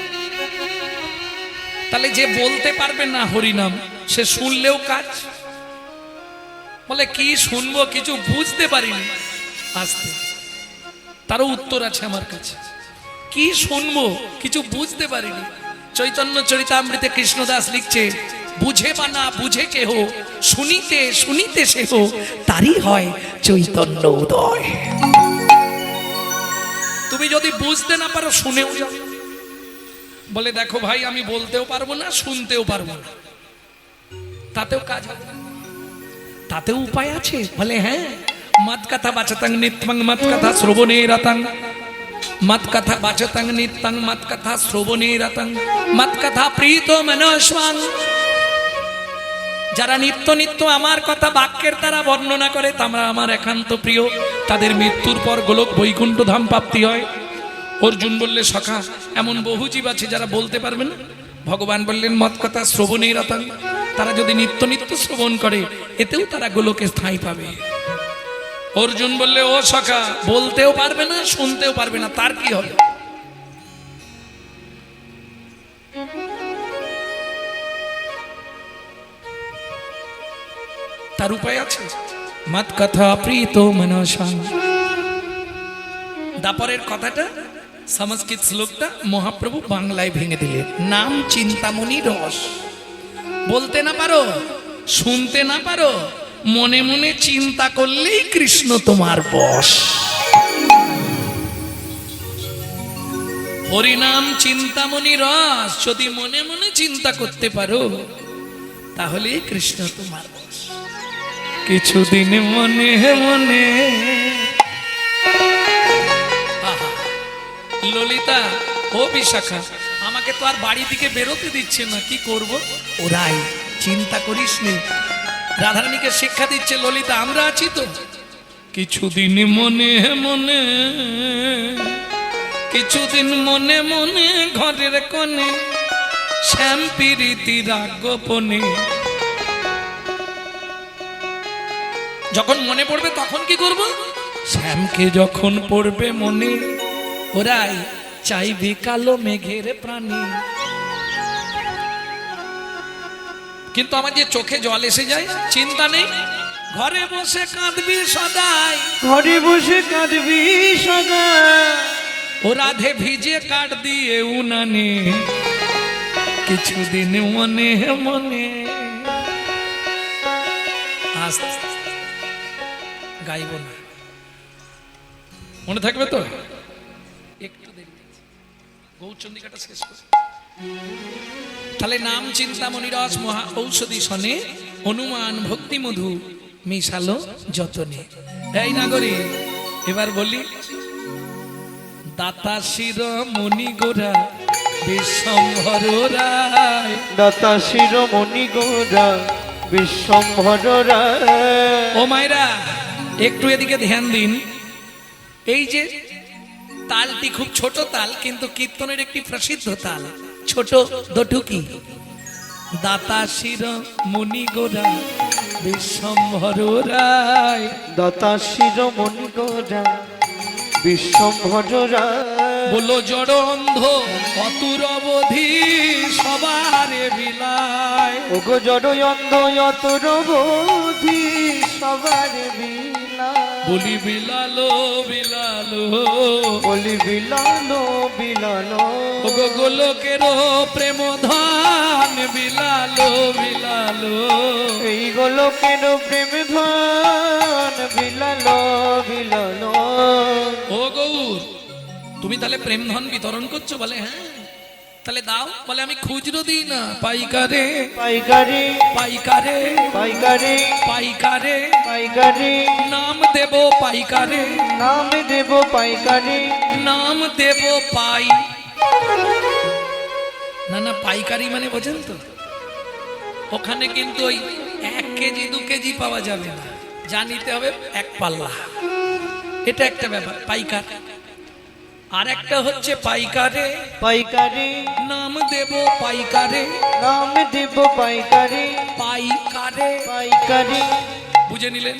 তাহলে যে বলতে পারবে না হরিনাম সে শুনলেও কাজ। বলে কি শুনবো, কিছু বুঝতে পারিনি। আসতে তারও উত্তর আছে আমার কাছে। কি শুনবো, কিছু বুঝতে পারিনি। চৈতন্য চরিতামৃতে কৃষ্ণদাস লিখছে, বুঝে বা না বুঝে কেহ, শুনিতে শুনিতে সেহ, তারই হয় চৈতন্য উদয়। তুমি যদি বুঝতে না পারো শুনেও যাও। বলে দেখো ভাই, আমি বলতেও পারবো না, শুনতেও পারবো না, তাতেও কাজ হবে, তাতেও উপায় আছে। বলে হ্যাঁ, মত কথা বাচতাং নিত্যং মত কথা শ্রবণে রতং, মত কথা বাচতাং নিত্যং মত কথা শ্রবণে রতং, মত কথা প্রীত মনস্বাং। যারা নিত্য নিত্য আমার কথা বাক্যের দ্বারা বর্ণনা করে তারা আমার একান্ত প্রিয়, তাদের মৃত্যুর পর গোলক বৈকুণ্ঠ ধাম প্রাপ্তি হয়। অর্জুন বললে সখা, এমন বহু জীব আছে যারা বলতে পারবে না। ভগবান বললেন মত কথা শ্রবণে রতং, তারা যদি নিত্য নিত্য শ্রবণ করে এতেও তারা গোলকে স্থায়ী পাবে। অর্জুন বললে ও সখা, বলতেও পারবে না, শুনতেও পারবে না, তার কি হবে? তার উপায় আছে। মত কথা প্রীত মনসা। দাপরের কথাটা সংস্কৃত শ্লোকটা মহাপ্রভু বাংলায় ভেঙে দিলেন। নাম চিন্তামণি রস। বলতে না পারো, শুনতে না পারো, মনে মনে চিন্তা করলেই কৃষ্ণ তোমার বশ। হরিনাম চিন্তামণি রস, যদি মনে মনে চিন্তা করতে পারো তাহলে কৃষ্ণ তোমার বশ। কিছুদিন মনে মনে। ললিতা ও বিশাখা, আমাকে তো আর বাড়ি থেকে বেরোতে দিচ্ছে না, কি করব? ওরাই চিন্তা করিস নি, রাধারানীকে শিক্ষা দিচ্ছে ললিতা, আমরা আছি তো। কিছুদিন মনে মনে, কিছুদিন মনে মনে ঘরের কোণে, শ্যাম প্রীতি রাগ গোপনে। যখন মনে পড়বে তখন কি করব? শ্যামকে যখন পড়বে মনে, ওরাই চাইবে কালো মেঘের প্রাণী। কিন্তু আমার যে চোখে জল এসে যায়, চিন্তা নেই, ঘরে বসে কাঁদবি সদাই, ঘরে বসে কাঁদবি সদা। ও রাধে ভিজে কাট দিয়ে উনানে, কিছুদিন মনে মনে। আস্তে গাইব না, মনে থাকবে তো? একটু দেরি গৌরচন্দ্রিকাটা শেষ করে তাহলে নাম চিন্তামণি রস মহা ঔষধি সনে, হনুমান ভক্তি মধু মিশালো যতনে। এই নাগরী, এবার বলি, দাতা শির মণি গোরা বিশ্বম্ভর রায়, দাতা শিরোমণি গোরা বিশ্বম্ভর রায়। ও মায়েরা একটু এদিকে ধ্যান দিন। এই যে তালটি খুব ছোট তাল, কিন্তু কীর্তনের একটি প্রসিদ্ধ তাল, ছোট দটুকি। দাতা শির মণি গোরা বিশ্বম্ভর রায়, দাতা শিরোমণি গোরা বিশ্বম্ভর রায়। বলো জড় অন্ধ অতুর অবধি সবারে বিলায়, ওগো জড় অন্ধ অতুর অবধি সবার বিলায়। বলি বিলালো বিলালো, বলি বিলালো বিলালো, ওগো গোলকের প্রেম ধান বিলালো বিলালো। এই গোলকের প্রেম ধন বিলালো বিলালো। ও গৌর, তুমি তাহলে প্রেম ধন বিতরণ করছো? বলে হ্যাঁ। তাহলে দাও। বলে আমি খুচরো দিই না, পাইকারে পাইকারি পাইকারে পাইকারি পাইকারে, পাইকারি নাম দেব পাইকারে, নাম দেব পাইকারি, নাম দেব পাই। না না, পাইকারি মানে বোঝেন তো? ওখানে কিন্তু ওই 1 কেজি 2 কেজি পাওয়া যাবে না, যা নিতে হবে 1 পাল্লা। এটা একটা ব্যাপার, পাইকার। আর একটা হচ্ছে পাইকারে, পাইকারি নাম দেব পাইকারে, নাম দেব পাইকারি, পাইকারে। পাইকারি। বুঝে নিলেন?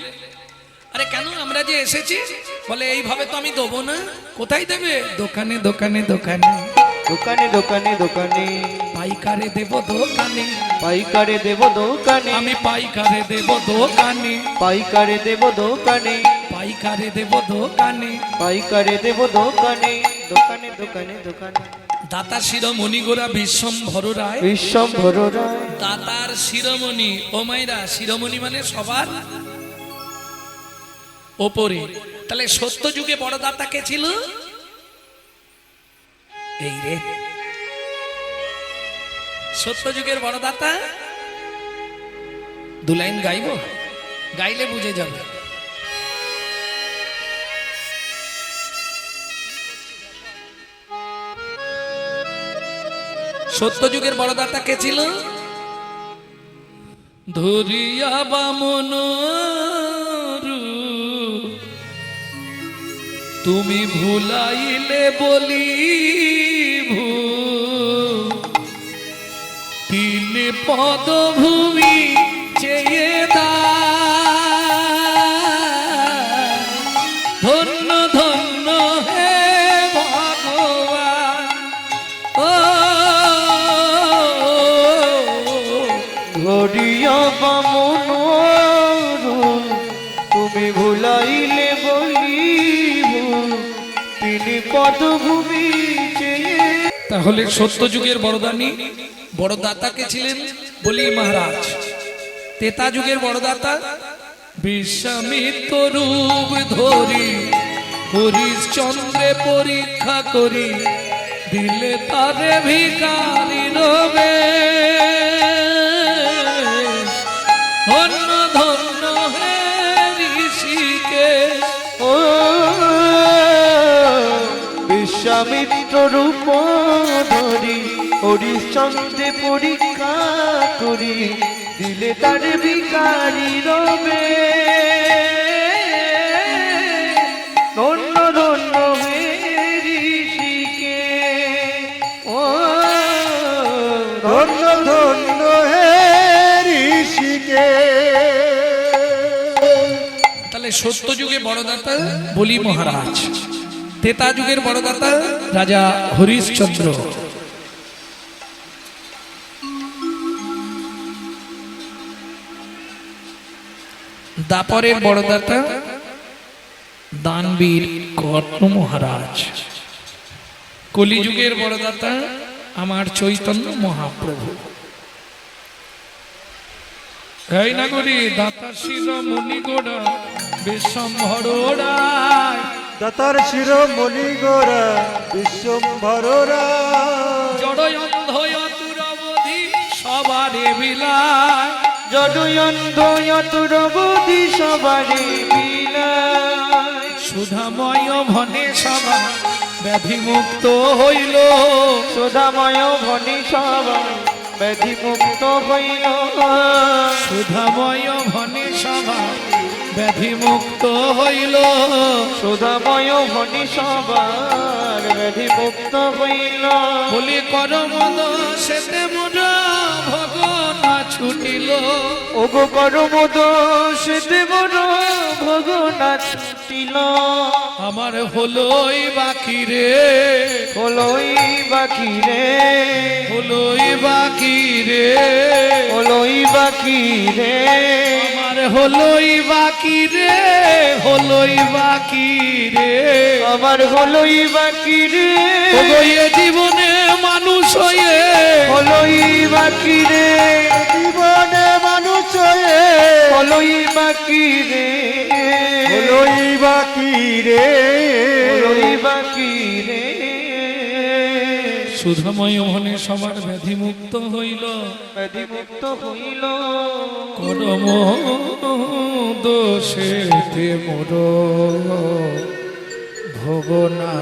আরে কেন আমরা যে এসেছি, বলে এইভাবে তো আমি দেবো না। কোথায় দেবে? দোকানে দোকানে দোকানে, দোকানে দোকানে দোকানে। পাইকারে দেব দোকানে, পাইকারে দেব দোকানে, আমি পাইকারে দেব দোকানে, পাইকারে দেব দোকানে, পাইকারে দেব দোকানে। পাইকারে দেব দোকানে, দোকানে দোকানে দোকানে। দাতা শিরোমণি গোরা বিশ্বম্ভর রায়, বিশ্বম্ভর রায়, দাতার শিরোমণি। ও মাইরা, শিরোমণি মানে সবার ওপরে। তাহলে সত্য যুগে বড় দাতা কে ছিল? এই রে, সত্য যুগের বড় দাতা। দু লাইন গাইব, গাইলে বুঝে যাবে। সত্য যুগের বড় দাতা কে ছিল? ধরিয়া বামন তুমি ভুলাইলে বলি তিন পদভূমি চেয়ে দা, ধন্য ধন্য হে ভগবান। ও ধরিয়া বামন তুমি ভুলাইলে বলিব তিনি পদভূমি চেয়ে। তাহলে সত্য যুগের বড়দানি বড় দাতাকে ছিলেন বলি মহারাজ। তেতা যুগের বড় দাতা বিশ্বামিত্র রূপ ধরি হরিশ্চন্দ্রে পরীক্ষা করি দিলে তারে ভিখারি রবে। ধন্য ধন্য হে ঋষিকে, ও বিশ্বামিত্র রূপ ধরি হরিশ্চন্দ্রে পরীক্ষা করি দিলে তার ভিখারি রবে। ধন্য ধন্য হে ঋষিকে, ও ধন্য ধন্য হে ঋষিকে। তাহলে সত্য যুগে বড় দাতা বলি মহারাজ, তেতা যুগের বড় দাতা রাজা হরিশ্চন্দ্র। দাপরের বড় দাতা দানবীর কর্ণ মহারাজ। কলিযুগের বড় দাতা আমার চৈতন্য মহাপ্রভু। এই নাগরী দাতা শিরোমণি গোড়া বিশ্বম্ভর রায়, দাতার শিরোমণি গোরা বিশ্বম্ভর রায়। জড় অন্ধ অতুর অবধি সবারে বিলায়, জড়য়ন্ধ অতুরবধি সবারে বিলায়। সুধাময় ভনে সভা ব্যাধি মুক্ত হইল, সুধাময় ভনি সবাই ব্যাধি মুক্ত হইল। সুধাময় ভনে সভা ব্যাধি মুক্ত হইল। সুধাময় ভনি সবার ব্যাধি মুক্ত হইল। বলি করমদ সেতে মোরা ভগনা ছুটিল, ওগো করমদ সেতে বড় ভগনা ছুটিল। আমার হলোই বাকি রে, হলোই বাকি রে, হলোই বাকি রে, হলোই বাকি রে, আমার হলোই বাকি রে, হলোই বাকি রে। আমার হলোই বাকি রে, ওগো এ জীবনে মানুষ হয়ে হলোই বাকি রে, জীবনে মানুষ হয়ে হলোই বাকি রে, হলোই বাকি রে। হলোই বাকি রে। সুধাময় মনে সবার ব্যাধি মুক্ত হইল, ব্যাধি মুক্ত হইল। করম দোষেতে মোর ভগনা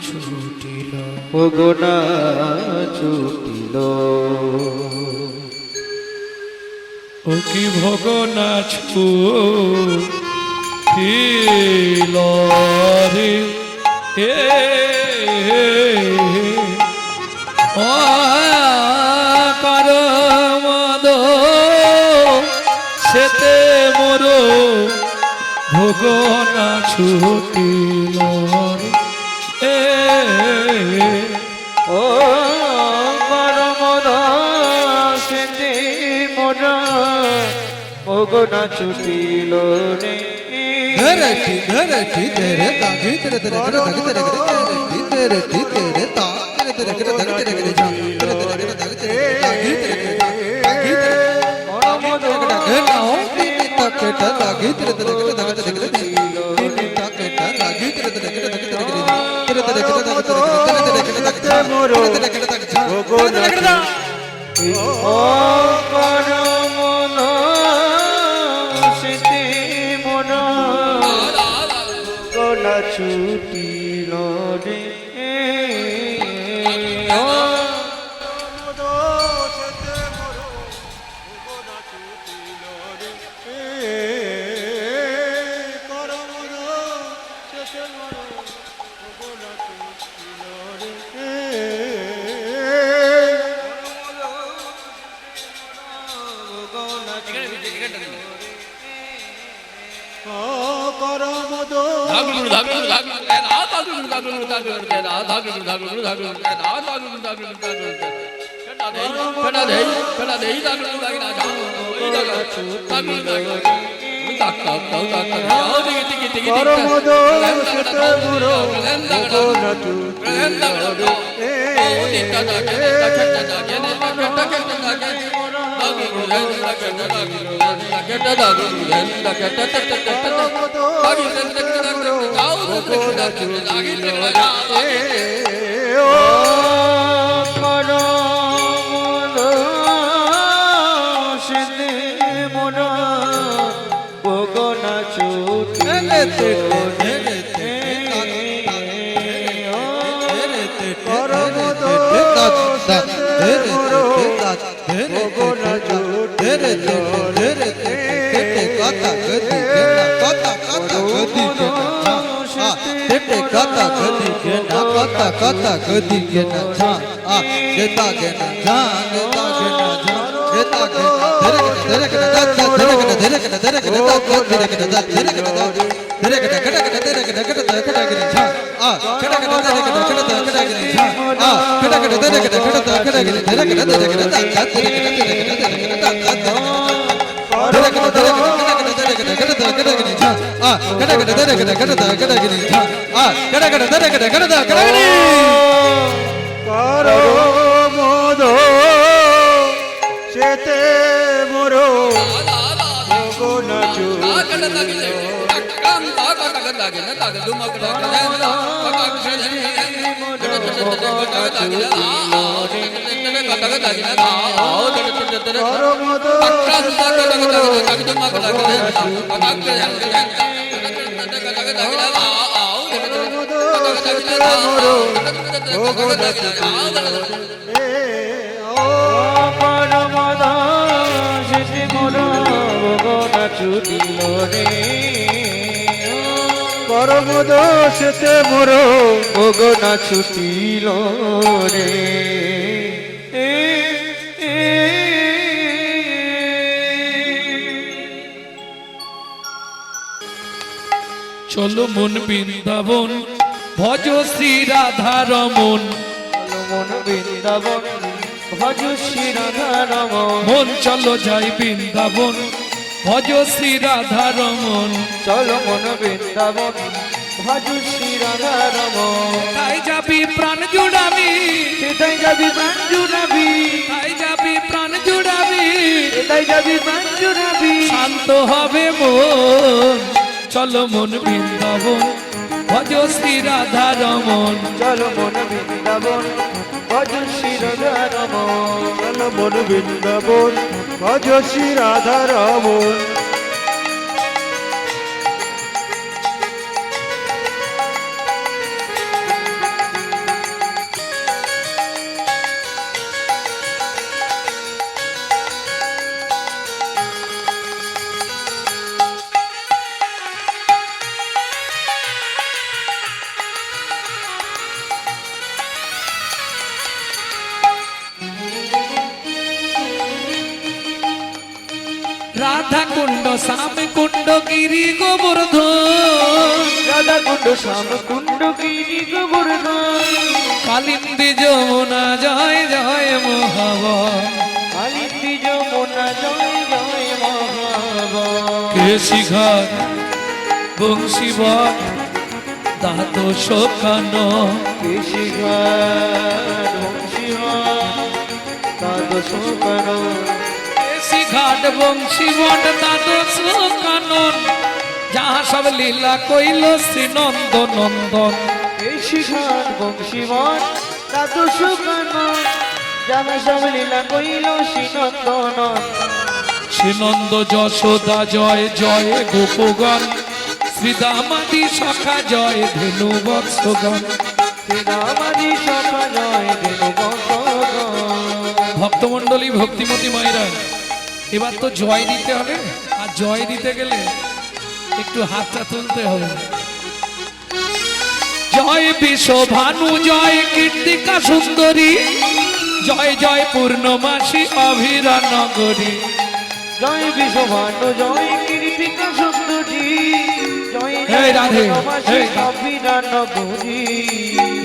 ছুটিল। ভগনা ছুটিল। ও কি ভগনা ছুটিল রে এ করমদ সেতে মোর ভগনা ছুটিল রে। ও পরম ওগো না ছুটিল রে ধরে টি ধরে টি তেরে তাগি তেরে তেরে তেরে তাগি তেরে টি তেরে টি তেরে তা তেরে তেরে তেরে তাগি তেরে তেরে ঝা তেরে তেরে তেরে তাগি তেরে তাগি তেরে তেরে তাগি তেরে পরমদ হে না হো তিনি তাকে টা তাগি তেরে তেরে তেরে তাগি তেরে তেরে তিনি তাকে টা তাগি তেরে তেরে তেরে তাগি তেরে তেরে তেরে তেরে তেরে তেরে তাগি মোরো তেরে তেরে তাগি ঝা ওগো না ও পরমদ সেতে মোরা ওগো না ছুটিল রে kata gadi ke na jha a geta ke na jha geta ke na jha geta ke dhere ke na da dhere ke na dhere ke na dhere ke na da dhere ke na da dhere ke na da dhere ke na kata ke dhere ke na kata kata ke na jha a kata ke na dhere ke na kata kata ke na jha a kata ke na dhere ke na kata kata ke na dhere ke na dhere ke na da dhere ke na dhere ke na dhere ke na da dhere ke na dhere ke na dhere ke na dhere ke na kata kata ke na jha a kata ke na dhere ke na kata kata ke na jha a kata ke na dhere ke na kata kata ke na পরমদ সেতে মোরো ওগো না পরমদ সেতে মোরো ওগো না ছুটিল রে চলো মন বৃন্দাবন ভজ শ্রী রাধা রমন মন বৃন্দাবন ভজ শ্রী রাধা রমন মন চলো যাই বৃন্দাবন ভজ শ্রী রাধা রমন চলো মন বৃন্দাবন ভজ শ্রী রাধা রমন তাই যাবি প্রাণ জুড়াবি সেটাই যাবি প্রাণ জুড়াবি তাই যাবি প্রাণ জুড়াবি সেটাই যাবি প্রাণ জুড়াবি শান্ত হবে মন চলো মন বৃন্দাবন ভজ শ্রী রাধা রমন চলো মন বৃন্দাবন ভজ শ্রী রাধা রমন চলো মন বৃন্দাবন ভজ শ্রী রাধা রমন রাধা কুণ্ড শ্যাম কুণ্ড গিরি গোবর্ধন রাধা কুণ্ড শ্যাম কুণ্ড গিরি গোবর্ধন কালিন্দী যমুনা জয় জয় মহাবন কালিন্দী যমুনা জয় জয় মহাবন কেশি ঘাট বংশীবট দ্বাদশ কানন কেশি ঘাট বংশীবট দ্বাদশ কানন কেশি ঘাট বংশীবট দ্বাদশ কানন যাহা সব লীলা কইল শ্রী নন্দ নন্দন কেশি ঘাট বংশীবট দ্বাদশ কানন যাহা সব লীলা কইল শ্রীনন্দন শ্রীনন্দ যশোদা জয় জয় গোপগণ শ্রীদামাদি সখা জয় ধেনু বৎসগণ শ্রীরামাদি সখা জয় দেনু ভক্তমণ্ডলী ভক্তিমতী মায়েরা এবার তো জয় দিতে হবে আর জয় দিতে গেলে একটু হাতটা তুলতে হবে জয় বিশ্বভানু জয় কীর্তিকা সুন্দরী জয় জয় পূর্ণমাসী অভিরা নগরী জয় বিশ্বভানু জয় কীর্তিকা সুন্দরী জয় হে রাধে, হে রাধে। অভিরান নগরী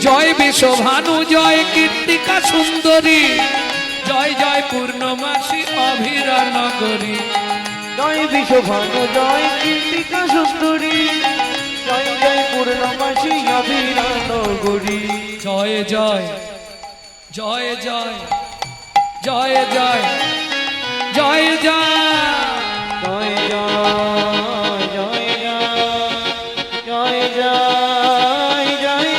জয় বিশ্বভানু জয় কীর্তিকা সুন্দরী জয় জয় পূর্ণমাসী অভিরা নগরী জয় বিশ্বভানু জয় কীর্তিকা সুন্দরী জয় জয় পূর্ণমাসী অভিরান নগরী জয় জয় জয় জয় জয় জয় জয় জয় জয় জয় জয় জয় জয় জয় জয়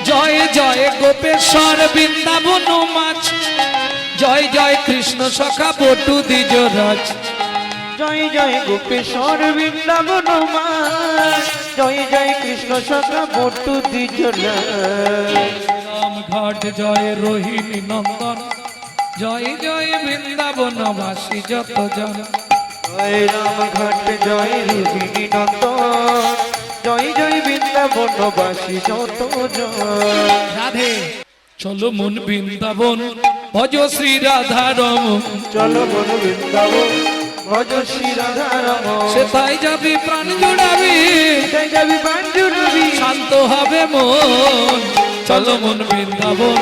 জয় জয় গোপেশ্বর বৃন্দাবন মাছ জয় জয় কৃষ্ণ সখা বটু দ্বিজরাজ জয় জয় গোপেশ্বর বৃন্দাবন মা জয় জয় কৃষ্ণ সখা বটু দ্বিজরা রামঘাট জয় রোহিণী নন্দন জয় জয় বৃন্দাবনবাসী যত জন জয় রামঘাট জয় রোহিণী নন্দন জয় জয় বৃন্দাবনবাসী যত জন রাধে চলো মন বৃন্দাবন ভজ শ্রী রাধা রমন চলো মন বৃন্দাবন ভজ শ্রী রাধা রমন সেথায় যাবি প্রাণ জুড়াবি জয় যাবি পাঞ্জুরবি শান্ত হবে মন চলো মন বৃন্দাবন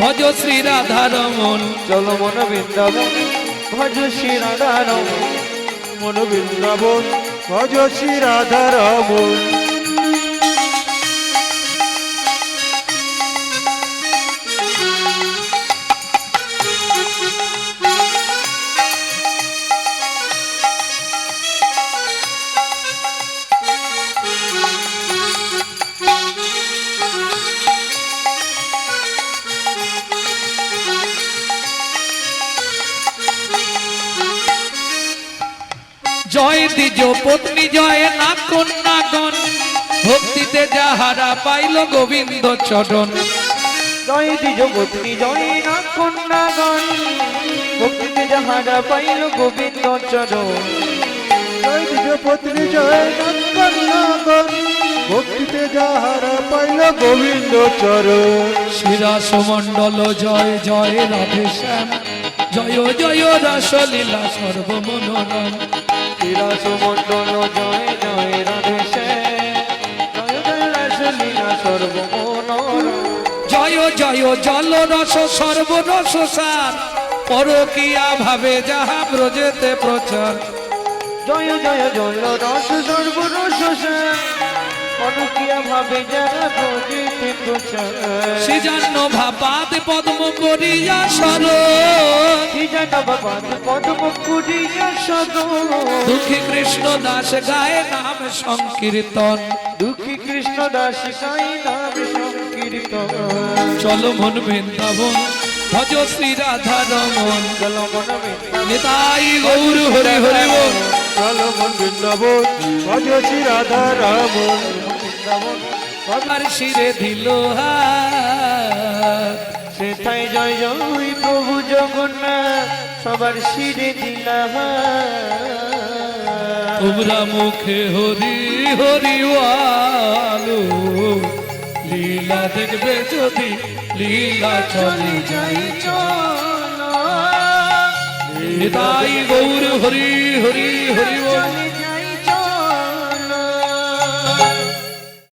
ভজ শ্রী রাধা রমন চলো মন বৃন্দাবন ভজ শ্রী রাধা রমন মন বৃন্দাবন ভজ শ্রী রাধা রমন জয় দ্বিজ পত্নী জয় না কন্যাগণ ভক্তিতে যাহারা পাইল গোবিন্দ চরণ জয় দ্বিজ পত্নী জয় না কন্যাগণ ভক্তিতে যাহারা পাইল গোবিন্দ চরণ জয় দ্বিজ পত্নী জয় কন্যাগণ ভক্তিতে যাহারা পাইল গোবিন্দ চরণ শিরাস মণ্ডল জয় জয় রাধে শ্যাম জয় জয় রাসলীলা সর্বমনোরম শ্রীরাস মণ্ডল জয় জয় রাধে জয় জয় রাসলীলা সর্বমনোরম জয় জয় জল রস সর্বরস সার পরকিয়া ভাবে যাহা ব্রজেতে প্রচার জয় জয় জয় রস সর্বরস অনুকিয়া ভাবে যারা প্রজিতে প্রচার সৃজান্ন ভাবাদ পদ্ম করিয়া সরণ সৃজন বাবাদ পদ্ম কুড়িয়া সদন দুঃখী কৃষ্ণ দাস গায়ে নাম সংকীর্তন দুঃখী কৃষ্ণ দাস সাই নাম সংকীর্তন চলো মন বৃন্দাবন ভজ শ্রী রাধা রমন চলো মন নিতাই গৌর হরি হরি বল চলো মন বৃন্দাবন ভজ শ্রী রাধা রমন আর শিরে দিল হাত সেথায় জয় জয় প্রভু জগন্নাথ সবার শিরে দিলাম তোমরা মুখে হরি হরি আলো লীলা দেখবে যদি লীলা চলে যাই চলো নিতাই গৌর হরি হরি হরি বল চলে